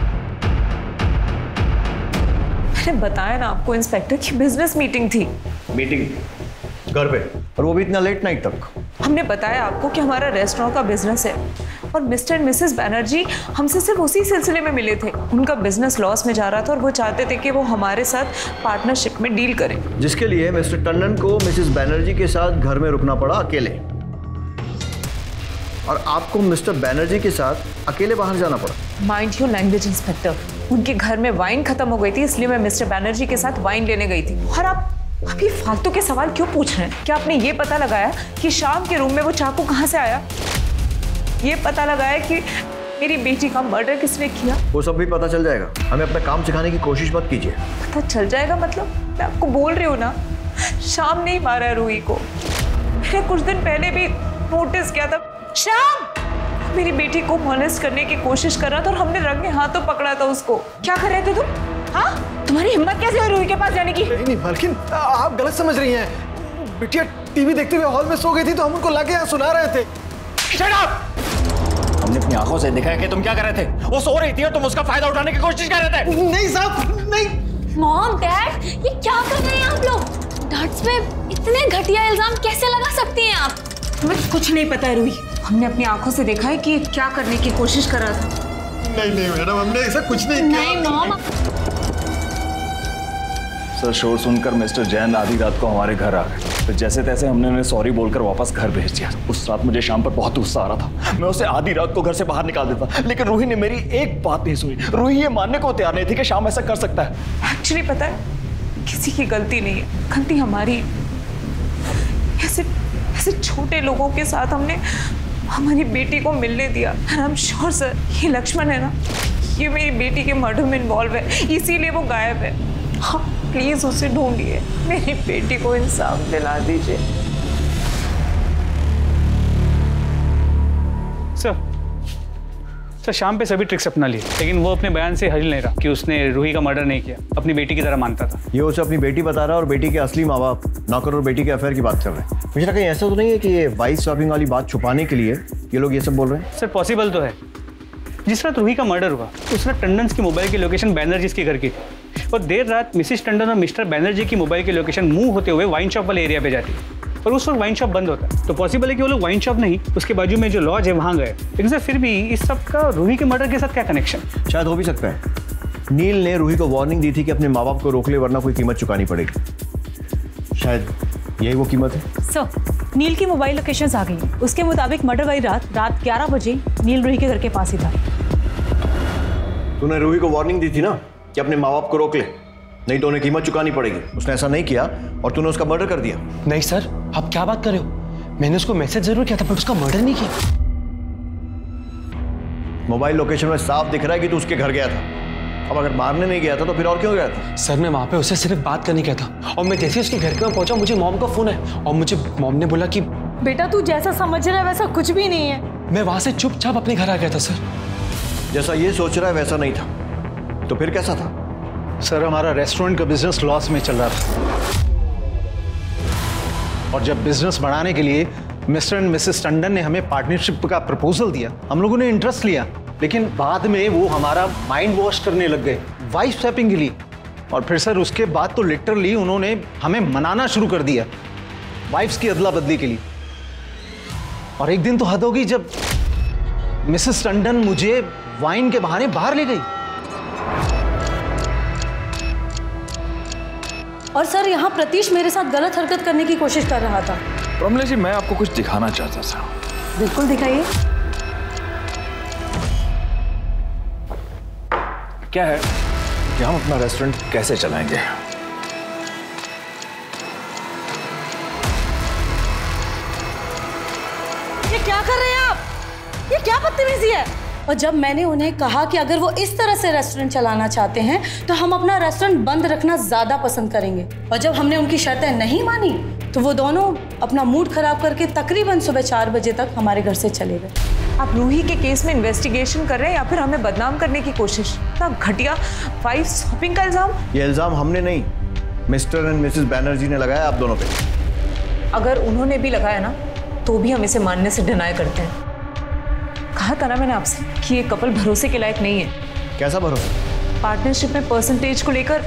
मैंने बताया ना आपको इंस्पेक्टर की बिजनेस मीटिंग थी। मीटिंग घर पे, और वो भी इतना लेट नाइट तक। हमने बताया आपको कि हमारा रेस्टोरेंट का बिजनेस है और मिस्टर एंड मिसेस बैनर्जी हमसे सिर्फ उसी सिलसिले में मिले थे। उनका बिजनेस लॉस में जा रहा था और वो चाहते थे कि वो हमारे साथ पार्टनरशिप में डील करें, जिसके लिए मिस्टर टंडन को मिसेस बैनर्जी के साथ घर में रुकना पड़ा अकेले, और आपको मिस्टर बैनर्जी के साथ अकेले बाहर जाना पड़ा। Mind your language inspector. उनके घर में वाइन खत्म हो गई थी, इसलिए मैं मिस्टर बैनर्जी के साथ वाइन लेने गई थी। और आप ये फालतू के सवाल क्यों पूछ रहे हैं? क्या आपने ये पता लगाया कि शाम के रूम में वो चाकू कहाँ से आया? ये पता लगाया कि मेरी बेटी का मर्डर किसने किया? वो सब भी पता चल जाएगा। हमें अपना काम सिखाने की कोशिश मत कीजिए। पता चल जाएगा मतलब? मैं आपको बोल रही हूँ ना, शाम नहीं मारा है रूही को। मैंने कुछ दिन पहले भी नोटिस किया था। शाम मेरी बेटी को मॉलेस्ट करने की कोशिश कर रहा था और हमने रंगे हाथों पकड़ा था उसको। क्या कर रहे थे तुम? हाँ, तुम्हारी हिम्मत कैसे हुई रूही के पास जाने की? नहीं मालकिन, आप गलत समझ रही हैं। बिटिया टीवी देखते हुए हॉल में सो गई थी तो हम उनको लाके यहाँ सुना रहे थे। Shut up! हमने अपनी आंखों से देखा है कि तुम क्या कर रहे थे। वो सो रही थी और तुम उसका फायदा उठाने की कोशिश कर रहे थे। नहीं साहब, नहीं। मॉम, डैड, ये क्या कर रहे हैं आप लोग? डैड्स पे इतने घटिया इल्जाम कैसे लगा सकती हैं आप? हमें कुछ नहीं पता है रूही। हमने अपनी आंखों से देखा है कि क्या करने की कोशिश कर रहा था। नहीं मैडम, हमने ऐसा कुछ नहीं किया। नहीं मॉम। सर शोर सुनकर मिस्टर जैन आधी रात को हमारे घर आ गए, तो जैसे तैसे हमने उन्हें सॉरी बोलकर वापस घर भेज दिया। उस रात मुझे शाम पर बहुत गुस्सा आ रहा था। मैं उसे आधी रात को घर से बाहर निकाल देता, लेकिन रूही ने मेरी एक बात नहीं सुनी। रूही ये मानने को तैयार नहीं थी कि शाम ऐसा कर सकता है। एक्चुअली पता है, किसी की गलती नहीं है, गलती हमारी। ऐसे छोटे लोगों के साथ हमने हमारी बेटी को मिलने दिया। आई एम श्योर सर, ये लक्ष्मण है ना, ये मेरी बेटी के मर्डर में इन्वॉल्व है, इसीलिए वो गायब है। हाँ, प्लीज उसे ढूंढिए, मेरी बेटी को इंसाफ दिला दीजिए। सर शाम पे सभी ट्रिक्स अपना लिए, लेकिन वो अपने बयान से हिल नहीं रहा कि उसने रूही का मर्डर नहीं किया। अपनी बेटी की तरह मानता था। ये उसे अपनी बेटी बता रहा है और बेटी के असली माँ बाप नौकर और बेटी के अफेयर की बात कर रहे हैं। मुझे कहीं ऐसा तो नहीं है कि ये वाइफ स्वैपिंग वाली बात छुपाने के लिए ये लोग ये सब बोल रहे हैं? सर पॉसिबल तो है। जिस रात रूही का मर्डर हुआ उस रात टंडन की मोबाइल की लोकेशन बैनर्जी के घर की थी, और देर रात मिसेस टंडन और मिस्टर बैनर्जी की मोबाइल की लोकेशन मूव होते हुए वाइन शॉप वाले एरिया पे जाती है, और उस वक्त वाइन शॉप बंद होता है। तो पॉसिबल है कि वो लोग वाइन शॉप नहीं, उसके बाजू में जो लॉज है वहाँ गए। लेकिन सर फिर भी इस सब का रूही के मर्डर के साथ क्या कनेक्शन? शायद हो भी सकता है नील ने रूही को वार्निंग दी थी कि अपने माँ बाप को रोक ले वरना कोई कीमत चुकानी पड़ेगी। शायद यही वो कीमत है। सर नील की मोबाइल लोकेशंस आ गई। उसके मुताबिक मर्डर वाली रात 11 बजे नील रूही के घर के पास ही था। तूने रूही को वार्निंग दी थी ना कि अपने माँ बाप को रोक ले, नहीं तो उन्हें कीमत चुकानी पड़ेगी। उसने ऐसा नहीं किया और तूने उसका मर्डर कर दिया। नहीं सर, आप क्या बात कर रहे हो? मैंने उसको मैसेज जरूर किया था पर उसका मर्डर नहीं किया। मोबाइल लोकेशन में साफ दिख रहा है कि तू उसके घर गया था। अब अगर मारने नहीं गया था तो फिर और क्यों गया था? सर मैं वहां पे उससे सिर्फ बात करने गया था, और मैं जैसे उसके घर पे पहुंचा मुझे मॉम का फोन है और मुझे मॉम ने बोला कि बेटा तू जैसा समझ रहा है वैसा कुछ भी नहीं है। मैं वहां से चुपचाप अपने घर आ गया था सर। जैसा ये सोच रहा है वैसा नहीं था, तो फिर कैसा था? सर हमारा रेस्टोरेंट का बिजनेस लॉस में चल रहा था, और जब बिजनेस बढ़ाने के लिए मिस्टर एंड मिसेस टंडन ने हमें पार्टनरशिप का प्रपोजल दिया, हम लोगों ने इंटरेस्ट लिया, लेकिन बाद में वो हमारा माइंड वॉश करने लग गए वाइफ स्वैपिंग के लिए। और फिर सर उसके बाद तो लिटरली उन्होंने हमें मनाना शुरू कर दिया वाइफ्स की अदला बदली के लिए। और एक दिन तो हद होगी जब मिसेस टंडन मुझे वाइन के बहाने बाहर ले गई। और सर यहाँ प्रतीश मेरे साथ गलत हरकत करने की कोशिश कर रहा था। प्रमिला जी, मैं आपको कुछ दिखाना चाहता था। बिल्कुल दिखाइए। क्या है कि हम अपना रेस्टोरेंट कैसे चलाएंगे। ये क्या कर रहे हैं आप? ये क्या बदतमीजी है? और जब मैंने उन्हें कहा कि अगर वो इस तरह से रेस्टोरेंट चलाना चाहते हैं तो हम अपना रेस्टोरेंट बंद रखना ज्यादा पसंद करेंगे, और जब हमने उनकी शर्तें नहीं मानी तो वो दोनों अपना मूड खराब करके तकरीबन सुबह 4 बजे तक हमारे घर से चले गए। आप रूही के केस में इन्वेस्टिगेशन कर रहे हैं या फिर हमें बदनाम करने की कोशिश? इतना घटिया वाइफ शॉपिंग का इल्जाम। ये इल्जाम हमने नहीं, मिस्टर एंड मिसेस बैनर्जी ने लगाया आप दोनों पे। अगर उन्होंने भी लगाया ना तो भी हम इसे मानने से डिनाई करते हैं। कहा था ना मैंने आपसे कि ये कपल भरोसे के लायक नहीं है। कैसा भरोसा? पार्टनरशिप में परसेंटेज को लेकर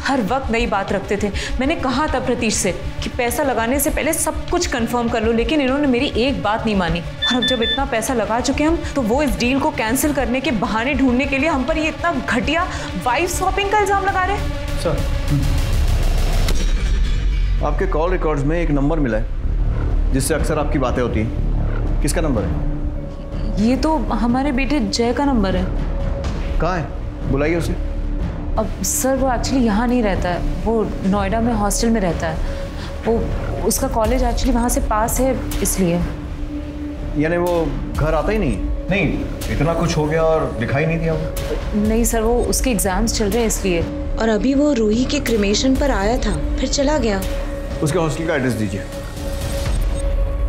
हर वक्त नई बात रखते थे। मैंने कहा था प्रतीश से कि पैसा लगाने से पहले सब कुछ कंफर्म कर लो, लेकिन इन्होंने मेरी एक बात नहीं मानी। और अब जब इतना पैसा लगा चुके हम तो वो इस डील को कैंसिल करने के बहाने ढूंढने के लिए हम पर ये इतना घटिया वाइफ शॉपिंग का इल्जाम लगा रहे हैं। सर, आपके कॉल रिकॉर्ड्स में एक नंबर मिला है जिससे अक्सर आपकी बातें होती हैं। किसका नंबर है? ये तो हमारे बेटे जय का नंबर है। कहाँ है? बुलाइए उसे। अब सर वो एक्चुअली यहाँ नहीं रहता है, वो नोएडा में हॉस्टल में रहता है। वो उसका कॉलेज एक्चुअली वहाँ से पास है, इसलिए। यानी वो घर आता ही नहीं? नहीं, इतना कुछ हो गया और दिखाई नहीं दिया वो? नहीं सर, वो उसके एग्जाम्स चल रहे हैं इसलिए। और अभी वो रूही के क्रिमेशन पर आया था, फिर चला गया। उसके हॉस्टल का एड्रेस दीजिए।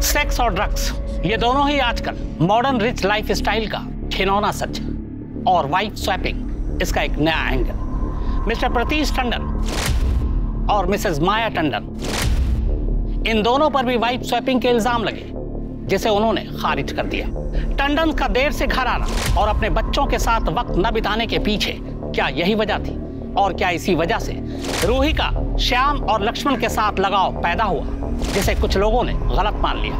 सेक्स और ड्रग्स, ये दोनों ही आजकल मॉडर्न रिच लाइफ स्टाइल का खिलौना सच है, और वाइफ स्वैपिंग इसका एक नया एंगल। मिस्टर प्रतीश टंडन और मिसेस माया टंडन, इन दोनों पर भी वाइफ स्वैपिंग के इल्जाम लगे, जिसे उन्होंने खारिज कर दिया। टंडन का देर से घर आना और अपने बच्चों के साथ वक्त न बिताने के पीछे क्या यही वजह थी? और क्या इसी वजह से रूही का श्याम और लक्ष्मण के साथ लगाव पैदा हुआ, जिसे कुछ लोगों ने गलत मान लिया,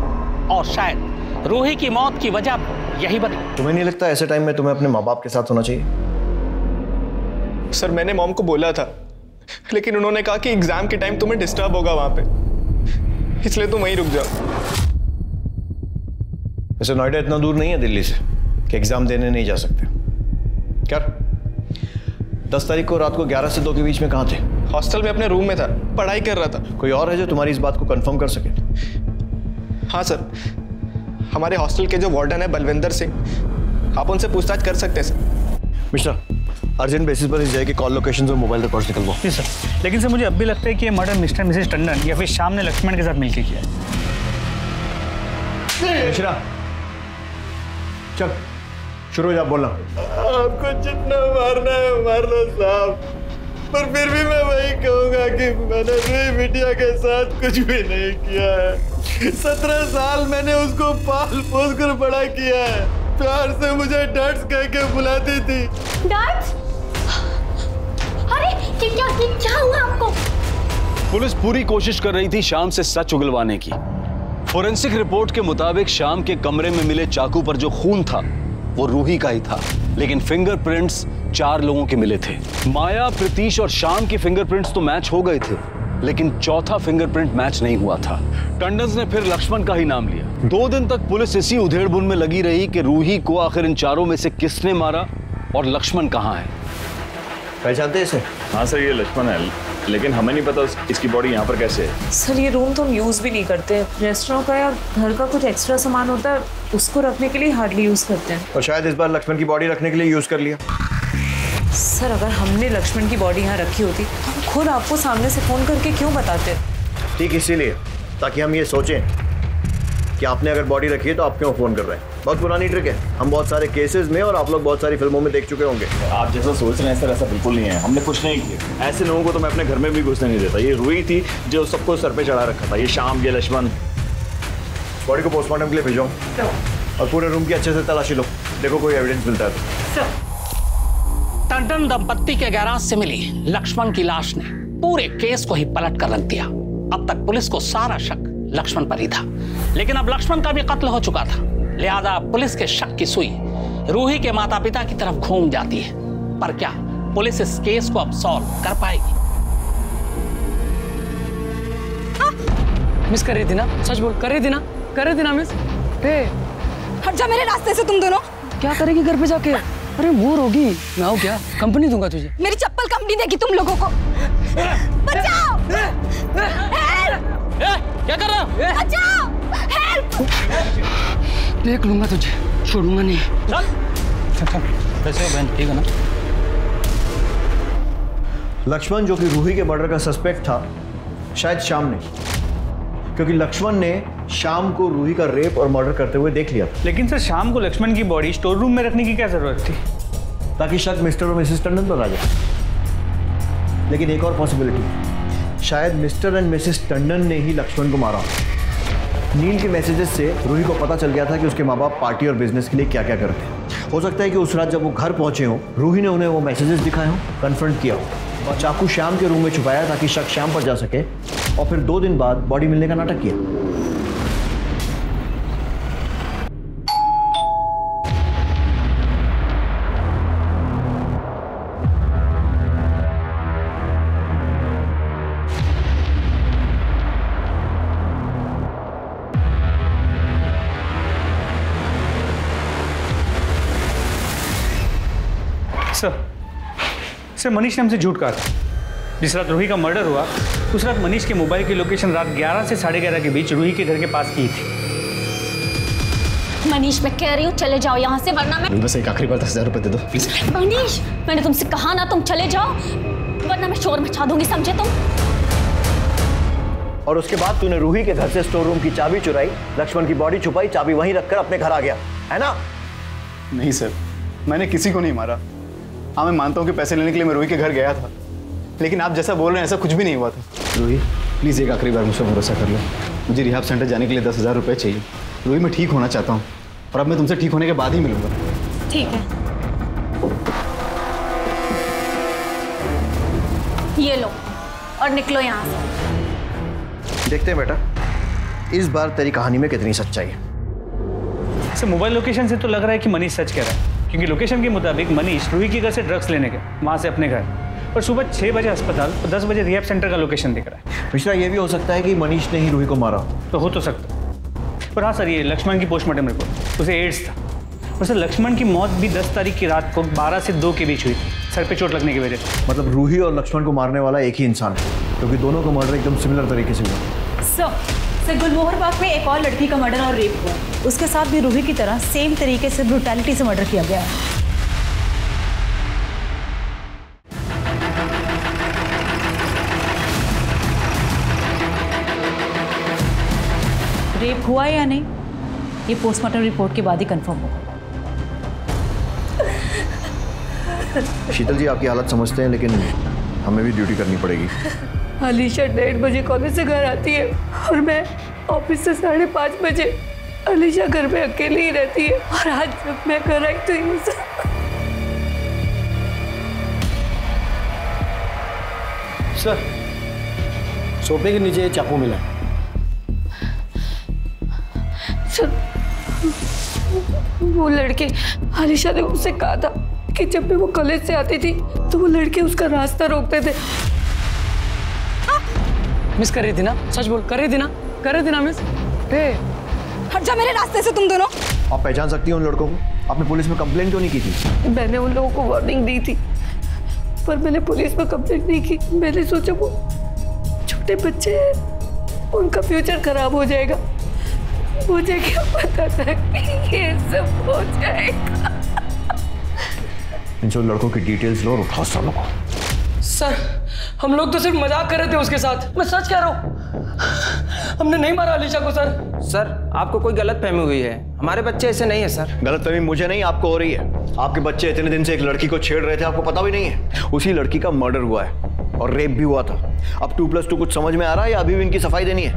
और शायद रूही की मौत की वजह यही बनी? तुम्हें नहीं लगता ऐसे टाइम में तुम्हें अपने माँ बाप के साथ होना चाहिए? सर, मैंने मॉम को बोला था, लेकिन उन्होंने कहा कि एग्जाम के टाइम तुम्हें डिस्टर्ब होगा वहां पे, इसलिए तुम वहीं रुक जाओ। वैसे नोएडा इतना दूर नहीं है दिल्ली से कि एग्जाम देने नहीं जा सकते। क्या 10 तारीख को रात को 11 से 2 के बीच में कहाँ थे? हॉस्टल में अपने रूम में था, पढ़ाई कर रहा था। कोई और है जो तुम्हारी इस बात को कंफर्म कर सके? हाँ सर, हमारे हॉस्टल के जो वार्डन है बलविंदर सिंह, आप उनसे पूछताछ कर सकते हैं सर। मिस्टर, अर्जेंट बेसिस पर इस जगह के कॉल लोकेशंस और मोबाइल रिकॉर्ड्स निकलवाओ। जी सर, लेकिन सर मुझे अब भी लगता है कि ये मर्डर मिस्टर मिसेस टंडन या फिर श्याम ने लक्ष्मण के साथ मिलकर किया है। मिश्रा, चल शुरू हो जा, बोलना। आपको जितना मारना है मार लो साहब, पर फिर भी मैं वही कहूंगा कि मैंने रूही बिटिया के साथ कुछ भी नहीं किया है। 17 साल मैंने उसको पाल पोस कर बड़ा किया है। प्यार से मुझे डैड्स कह के बुलाती थी। डैड्स? अरे क्या हुआ आपको? पुलिस पूरी कोशिश कर रही थी शाम से सच उगलवाने की। फोरेंसिक रिपोर्ट के मुताबिक शाम के कमरे में मिले चाकू पर जो खून था वो रूही का ही था, लेकिन फिंगरप्रिंट्स 4 लोगों के मिले थे। माया, प्रतीश और शाम के फिंगरप्रिंट्स तो मैच हो गए थे, लेकिन चौथा फिंगरप्रिंट मैच नहीं हुआ था। टंडन ने फिर लक्ष्मण का ही नाम लिया। 2 दिन तक पुलिस इसी उधेड़बुन में लगी रही कि रूही को आखिर इन चारों में से किसने मारा और लक्ष्मण कहाँ है। पहचानते इसे? हाँ सर, ये लक्ष्मण है, लेकिन हमें नहीं पता इसकी बॉडी यहाँ पर कैसे है। सर, ये रूम तो हम यूज़ भी नहीं करते। रेस्टोरेंट का या घर का कुछ एक्स्ट्रा सामान होता है, उसको रखने के लिए हार्डली यूज़ करते हैं। और शायद इस बार लक्ष्मण की बॉडी रखने के लिए यूज़ कर लिया। सर, अगर हमने लक्ष्मण की बॉडी यहाँ रखी होती तो हम खुद आपको सामने से फ़ोन करके क्यों बताते? ठीक इसीलिए, ताकि हम ये सोचें कि आपने अगर बॉडी रखी है तो आप क्यों फ़ोन कर रहे हैं। बहुत पुरानी ट्रिक है, हम बहुत सारे केसेस में और आप लोग बहुत सारी फिल्मों में देख चुके होंगे। आप जैसा सोच रहे हैं सर, ऐसा बिल्कुल नहीं है। हमने कुछ नहीं किया। ऐसे लोगों को तो मैं अपने घर में भी घुसने नहीं देता। ये रूही थी जो सबको सर पे चढ़ा रखा था, ये शाम, ये लक्ष्मण। बॉडी को पोस्टमार्टम के लिए भेजो और पूरे रूम की अच्छे से तलाशी लो, देखो कोई एविडेंस मिलता है तो। टंडन दंपत्ति के गैराज से मिली लक्ष्मण की लाश ने पूरे केस को ही पलट कर रख दिया। अब तक पुलिस को सारा शक लक्ष्मण पर ही था, लेकिन अब लक्ष्मण का भी कत्ल हो चुका था, लिहाजा पुलिस के शक की सुई रूही के माता पिता की तरफ घूम जाती है। पर क्या पुलिस इस केस को अब सॉल्व कर पाएगी? मिस कर रही थी ना? सच बोल, कर रही थी ना? कर रही थी ना मिस? हट जा मेरे रास्ते से तुम दोनों। क्या करेगी घर पे जाके? अरे बोर होगी। मैं आऊँ क्या? कंपनी दूंगा तुझे। मेरी चप्पल कंपनी देगी तुम लोगों को। बचाओ! क्या कर रहा है? बचाओ! हेल्प! देख लूंगा तुझे, छोड़ूंगा नहीं। चल कैसे हो बहन, ठीक है ना? लक्ष्मण जो कि रूही के मर्डर का सस्पेक्ट था, शायद शाम ने, क्योंकि लक्ष्मण ने शाम को रूही का रेप और मर्डर करते हुए देख लिया था। लेकिन सर शाम को लक्ष्मण की बॉडी स्टोर रूम में रखने की क्या जरूरत थी? ताकि शक मिस्टर और मिसेस टंडन पर आ जाए। लेकिन एक और पॉसिबिलिटी, शायद मिस्टर एंड मिसेस टंडन ने ही लक्ष्मण को मारा। नील के मैसेजेस से रूही को पता चल गया था कि उसके माँ बाप पार्टी और बिजनेस के लिए क्या क्या करते हैं। हो सकता है कि उस रात जब वो घर पहुंचे हों, रूही ने उन्हें वो मैसेजेस दिखाए हों, कन्फ्रंट किया हो और चाकू श्याम के रूम में छुपाया ताकि शक श्याम पर जा सके, और फिर 2 दिन बाद बॉडी मिलने का नाटक किया। सर मनीष ने हमसे झूठ कहा था। जिस रात रूही का मर्डर हुआ उस रात मनीष के मोबाइल की लोकेशन रात 11 से 11:30 के बीच रूही के घर के पास की थी। मनीष मैं कह रही हूँ चले जाओ यहाँ से, वरना मैं बस एक आखिरी बार 10,000 रुपए दे दो प्लीज। मनीष मैंने तुमसे कहा ना तुम चले जाओ, वरना मैं शोर मचा दूंगी, समझे तुम? और उसके बाद तूने रूही के घर से स्टोर रूम की चाबी चुराई, लक्ष्मण की बॉडी छुपाई, चाबी वहीं रखकर अपने घर आ गया, है ना? नहीं सर, मैंने किसी को नहीं मारा। हाँ मैं मानता हूँ कि पैसे लेने के लिए मैं रूही के घर गया था, लेकिन आप जैसा बोल रहे हैं ऐसा कुछ भी नहीं हुआ था। रूही प्लीज़ एक आखिरी बार मुझसे भरोसा कर लो। मुझे रिहाब सेंटर जाने के लिए 10,000 रुपये चाहिए। रूही मैं ठीक होना चाहता हूँ और अब मैं तुमसे ठीक होने के बाद ही मिलूंगा। ठीक है, ये लो और निकलो यहाँ से। देखते हैं बेटा इस बार तेरी कहानी में कितनी सच्चाई है। सर मोबाइल लोकेशन से तो लग रहा है कि मनीष सच कह रहा है, क्योंकि लोकेशन के मुताबिक मनीष रूही के घर से ड्रग्स लेने गए, वहाँ से अपने घर, और सुबह 6 बजे अस्पताल और 10 बजे रिहैब सेंटर का लोकेशन दिख रहा है। मिश्रा ये भी हो सकता है कि मनीष ने ही रूही को मारा। तो हो तो सकता है। पर हाँ सर, ये लक्ष्मण की पोस्टमार्टम रिपोर्ट, उसे एड्स था। और सर लक्ष्मण की मौत भी 10 तारीख की रात को 12 से 2 के बीच हुई थी, सर पे चोट लगने की वजह से। मतलब रूही और लक्ष्मण को मारने वाला एक ही इंसान है, क्योंकि दोनों का मर्डर एकदम सिमिलर तरीके से हुआ। सर गुलमोहर बाग में एक और लड़की का मर्डर और रेप हुआ, उसके साथ भी रूही की तरह सेम तरीके से ब्रूटैलिटी से मर्डर किया गया है। रेप हुआ या नहीं ये पोस्टमार्टम रिपोर्ट के बाद ही कंफर्म होगा। शीतल जी आपकी हालत समझते हैं, लेकिन हमें भी ड्यूटी करनी पड़ेगी। अलीशा 1:30 बजे कॉलेज से घर आती है और मैं ऑफिस से 5:30 बजे। अलीशा घर में अकेली ही रहती है और आज जब मैं करेक्ट हुई सर सोफे के नीचे चाकू मिला। सर वो लड़के, अलीशा ने मुझसे कहा था कि जब भी वो कॉलेज से आती थी तो वो लड़के उसका रास्ता रोकते थे। मिस कर रही थी ना? सच बोल, कर रही थी ना? कर रही थी ना मिस? हट जा मेरे रास्ते से तुम दोनों। आप पहचान सकती हैं उन लड़कों को? आपने पुलिस में कंप्लेंट क्यों नहीं की थी? मैंने उन लोगों को वार्निंग दी थी, पर मैंने पुलिस में कंप्लेंट नहीं की। मैंने सोचा वो छोटे बच्चे हैं, उनका फ्यूचर खराब हो जाएगा। मुझे क्या पता था कि ये सब हो जाएगा। इन सब लड़कों की डिटेल्स लो और उठाओ सालों को। सर हम लोग तो सिर्फ मजाक कर रहे थे उसके साथ, मैं सच कह रहा हूँ। हमने नहीं मारा अलीशा को सर। सर आपको कोई गलतफहमी हुई है, हमारे बच्चे ऐसे नहीं है सर। गलतफहमी मुझे नहीं आपको हो रही है। आपके बच्चे इतने दिन से एक लड़की को छेड़ रहे थे, आपको पता भी नहीं है। उसी लड़की का मर्डर हुआ है और रेप भी हुआ था। अब 2+2 कुछ समझ में आ रहा है या अभी भी इनकी सफाई देनी है?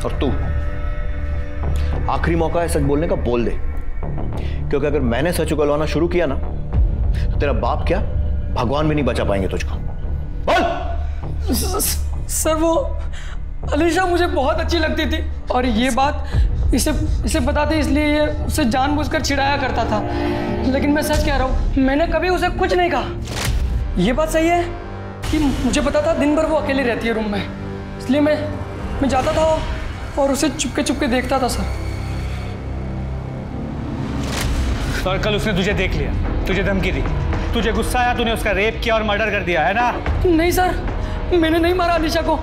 और तू आखिरी मौका है सच बोलने का, बोल दे, क्योंकि अगर मैंने सच उगलवाना शुरू किया ना तो तेरा बाप क्या भगवान भी नहीं बचा पाएंगे तुझको। बोल। सर वो अलीशा मुझे बहुत अच्छी लगती थी और ये बात इसे बताते इसलिए ये उसे जानबूझकर चिढ़ाया करता था। लेकिन मैं सच कह रहा हूँ, मैंने कभी उसे कुछ नहीं कहा। ये बात सही है कि मुझे पता था दिन भर वो अकेली रहती है रूम में, इसलिए मैं जाता था और उसे चुपके देखता था सर। और कल उसने तुझे देख लिया, तुझे धमकी दी, तुझे गुस्सा आया, तूने उसका रेप किया और मर्डर कर दिया, है ना? नहीं सर, मैंने नहीं मारा अलीशा को,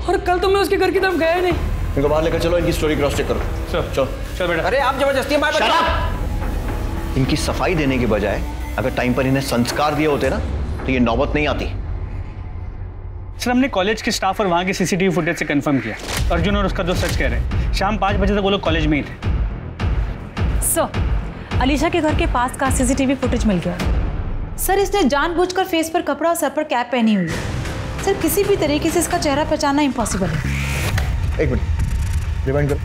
और कल तो मैं उसके घर की तरफ गया ही नहीं। इनको बाहर लेकर चलो, इनकी स्टोरी क्रॉस चेक करो। चलो चल बेटा। अरे आप जबरदस्ती इनकी सफाई देने के बजाय अगर टाइम पर इन्हें संस्कार दिए होते ना तो ये नौबत नहीं आती। सर हमने कॉलेज के स्टाफ और वहाँ के सीसीटीवी फुटेज से कंफर्म किया, अर्जुन और उसका दोस्त सच कह रहे हैं। शाम 5 बजे तक वो लोग कॉलेज में ही थे। सर, अलीशा के घर के पास का सीसीटीवी फुटेज मिल गया। सर इसने जानबूझकर फेस पर कपड़ा और सर पर कैप पहनी हुई है। सर किसी भी तरीके से इसका चेहरा पहचानना इम्पॉसिबल है। एक मिनट, रिवाइंड करो,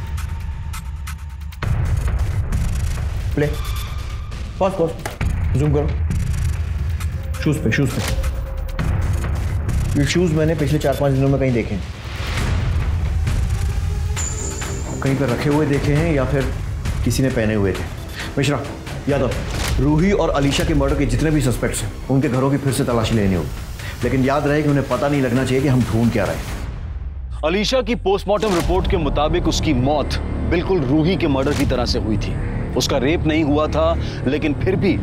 प्ले, पॉज, जूम करो। शूज पे ये शूज मैंने पिछले 4-5 दिनों में कहीं देखे हैं, कहीं पर रखे हुए देखे हैं या फिर किसी ने पहने हुए थे। मिश्रा, यादव, रूही और अलीशा के मर्डर के जितने भी सस्पेक्ट्स हैं उनके घरों की फिर से तलाशी लेनी होगी, लेकिन याद रहे कि उन्हें पता नहीं लगना चाहिए कि हम ढूंढ क्या रहे हैं। अलीशा की पोस्टमार्टम रिपोर्ट के मुताबिक उसकी मौत बिल्कुल रूही के मर्डर की तरह से हुई थी। उसका रेप नहीं हुआ था, लेकिन फिर भी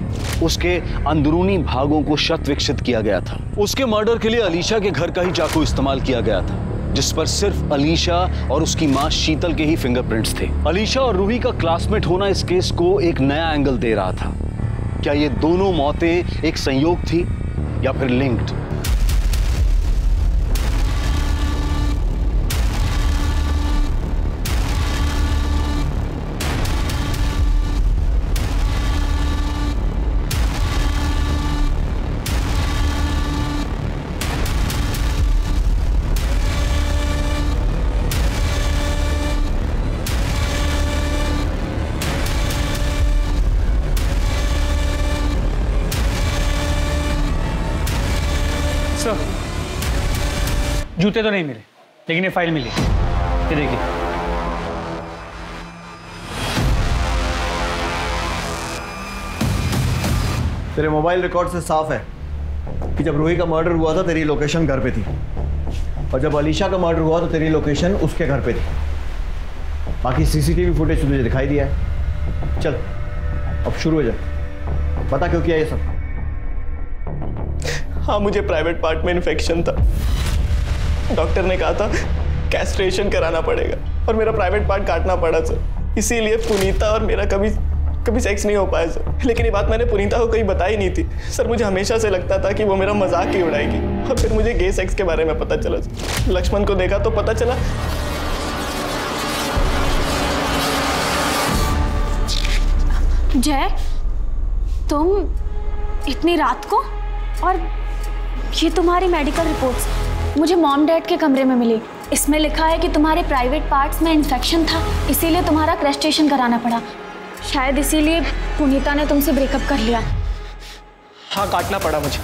उसके अंदरूनी भागों को शत विकसित किया गया था। उसके मर्डर के लिए अलीशा के घर का ही चाकू इस्तेमाल किया गया था, जिस पर सिर्फ अलीशा और उसकी मां शीतल के ही फिंगरप्रिंट्स थे। अलीशा और रूही का क्लासमेट होना इस केस को एक नया एंगल दे रहा था। क्या ये दोनों मौतें एक संयोग थी या फिर लिंक्ड? जूते तो नहीं मिले, लेकिन ये फाइल मिली, ये देखिए। तेरे मोबाइल रिकॉर्ड से साफ है कि जब रूही का मर्डर हुआ था तेरी लोकेशन घर पे थी, और जब अलीशा का मर्डर हुआ तो तेरी लोकेशन उसके घर पे थी। बाकी सीसीटीवी फुटेज तुझे दिखाई दिया है। चल अब शुरू हो जा, पता क्यों किया ये सब? हाँ, मुझे प्राइवेट पार्ट में इन्फेक्शन था। डॉक्टर ने कहा था कैस्ट्रेशन कराना पड़ेगा और मेरा प्राइवेट पार्ट काटना पड़ा सर। इसीलिए पुनीता और मेरा कभी सेक्स नहीं हो पाया सर। लेकिन ये बात मैंने पुनीता को कहीं बताई नहीं थी सर। मुझे हमेशा से लगता था कि वो मेरा मजाक ही उड़ाएगी, और फिर मुझे गे सेक्स के बारे में पता चला। लक्ष्मण को देखा तो पता चला। जय, तुम इतनी रात को, और ये तुम्हारी मेडिकल रिपोर्ट्स मुझे मॉम डैड के कमरे में मिली। इसमें लिखा है कि तुम्हारे प्राइवेट पार्ट्स में इन्फेक्शन था, इसीलिए तुम्हारा क्रस्टेशन कराना पड़ा। शायद इसीलिए पुनीता ने तुमसे ब्रेकअप कर लिया। हाँ, काटना पड़ा मुझे।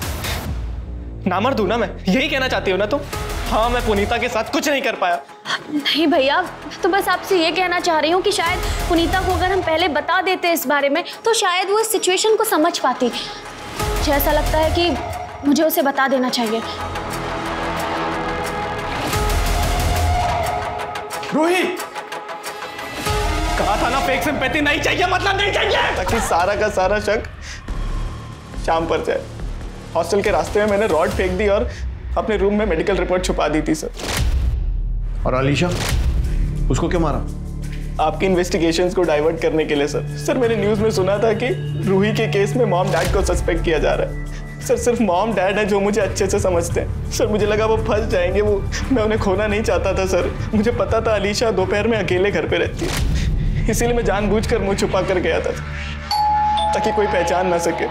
नामर्द हूं ना मैं, यही कहना चाहती हो ना तुम? हाँ, मैं पुनीता के साथ कुछ नहीं कर पाया। नहीं भैया, तो बस आपसे ये कहना चाह रही हूँ कि शायद पुनीता को अगर हम पहले बता देते इस बारे में तो शायद वो इस सिचुएशन को समझ पाती। मुझे ऐसा लगता है कि मुझे उसे बता देना चाहिए। रूही, कहा था ना फेक सिंपैथी नहीं चाहिए, मतलब नहीं चाहिए, ताकि सारा का सारा शक शाम पर जाए। हॉस्टल के रास्ते में मैंने रॉड फेंक दी और अपने रूम में मेडिकल रिपोर्ट छुपा दी थी सर। और अलीशा, उसको क्यों मारा? आपकी इन्वेस्टिगेशंस को डाइवर्ट करने के लिए सर। सर, मैंने न्यूज़ में सुना था कि रूही के केस में मॉम डैड को सस्पेक्ट किया जा रहा है सर। सिर्फ मॉम डैड है जो मुझे अच्छे से समझते हैं सर। मुझे लगा वो फंस जाएंगे, मैं उन्हें खोना नहीं चाहता था सर। मुझे पता था अलीशा दोपहर में अकेले घर पे रहती है, इसीलिए मैं जानबूझकर मुंह छुपा कर गया था ताकि कोई पहचान ना सके।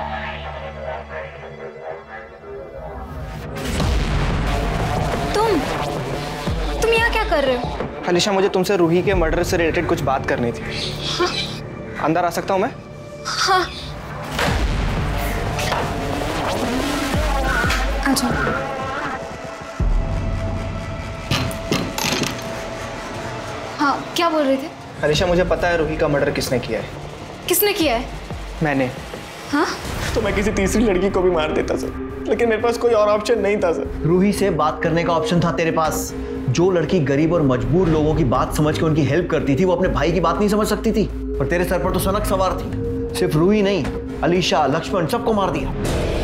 तुम यहाँ क्या कर रहे हो? अलीशा, मुझे तुमसे रूही के मर्डर से रिलेटेड कुछ बात करनी थी। हाँ? अंदर आ सकता हूँ मैं? हाँ, आ जाओ। क्या बोल रहे थे? अलीशा, मुझे पता है रूही का मर्डर किसने किया है। किसने किया है? मैंने। हाँ? तो मैं किसी तीसरी लड़की को भी मार देता सर, लेकिन मेरे पास कोई और ऑप्शन नहीं था सर। रूही से बात करने का ऑप्शन था तेरे पास। जो लड़की गरीब और मजबूर लोगों की बात समझ के उनकी हेल्प करती थी, वो अपने भाई की बात नहीं समझ सकती थी। और तेरे सर पर तो सनक सवार थी। सिर्फ रूही नहीं, अलीशा, लक्ष्मण, सबको मार दिया।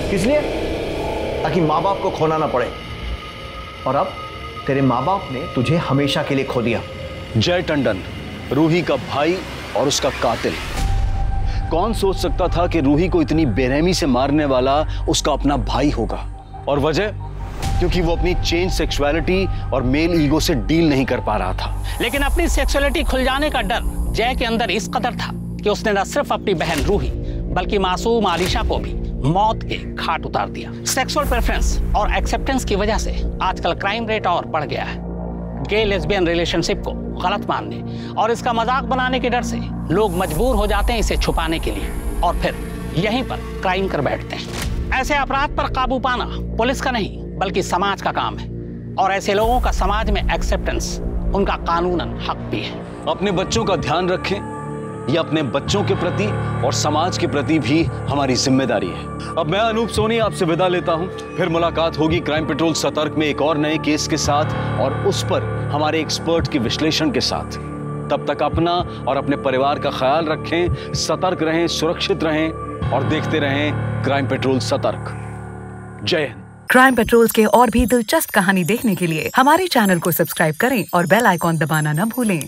किस लिए? ताकि माँ बाप को खोना ना पड़े। और अब तेरे माँ बाप ने तुझे हमेशा के लिए खो दिया। जय टंडन, रूही का भाई और उसका कातिल। कौन सोच सकता था कि रूही को इतनी बेरहमी से मारने वाला उसका अपना भाई होगा। और वजह, क्योंकि वो अपनी चेंज सेक्सुअलिटी और मेल ईगो से डील नहीं कर पा रहा था। लेकिन अपनी सेक्सुअलिटी खुल जाने का डर जय के अंदर इस कदर था कि उसने न सिर्फ अपनी बहन रूही बल्कि मासूम आलिशा को भी मौत के घाट उतार दिया। सेक्सुअल प्रेफरेंस और एक्सेप्टेंस की वजह से आजकल क्राइम रेट और बढ़ गया है। गे लेस्बियन रिलेशनशिप को गलत मानने और इसका मजाक बनाने के डर से लोग मजबूर हो जाते हैं इसे छुपाने के लिए, और फिर यहीं पर क्राइम कर बैठते हैं। ऐसे अपराध पर काबू पाना पुलिस का नहीं बल्कि समाज का काम है, और ऐसे लोगों का समाज में एक्सेप्टेंस उनका कानूनन हक भी है। अपने बच्चों का ध्यान रखें, यह अपने बच्चों के प्रति और समाज के प्रति भी हमारी जिम्मेदारी है। अब मैं अनूप सोनी आपसे विदा लेता हूं। फिर मुलाकात होगी क्राइम पेट्रोल सतर्क में एक और नए केस के साथ और उस पर हमारे एक्सपर्ट के विश्लेषण के साथ। तब तक अपना और अपने परिवार का ख्याल रखें, सतर्क रहें, सुरक्षित रहें और देखते रहें क्राइम पेट्रोल सतर्क। जय हिंद। क्राइम पेट्रोल के और भी दिलचस्प कहानी देखने के लिए हमारे चैनल को सब्सक्राइब करें और बेल आइकॉन दबाना न भूलें।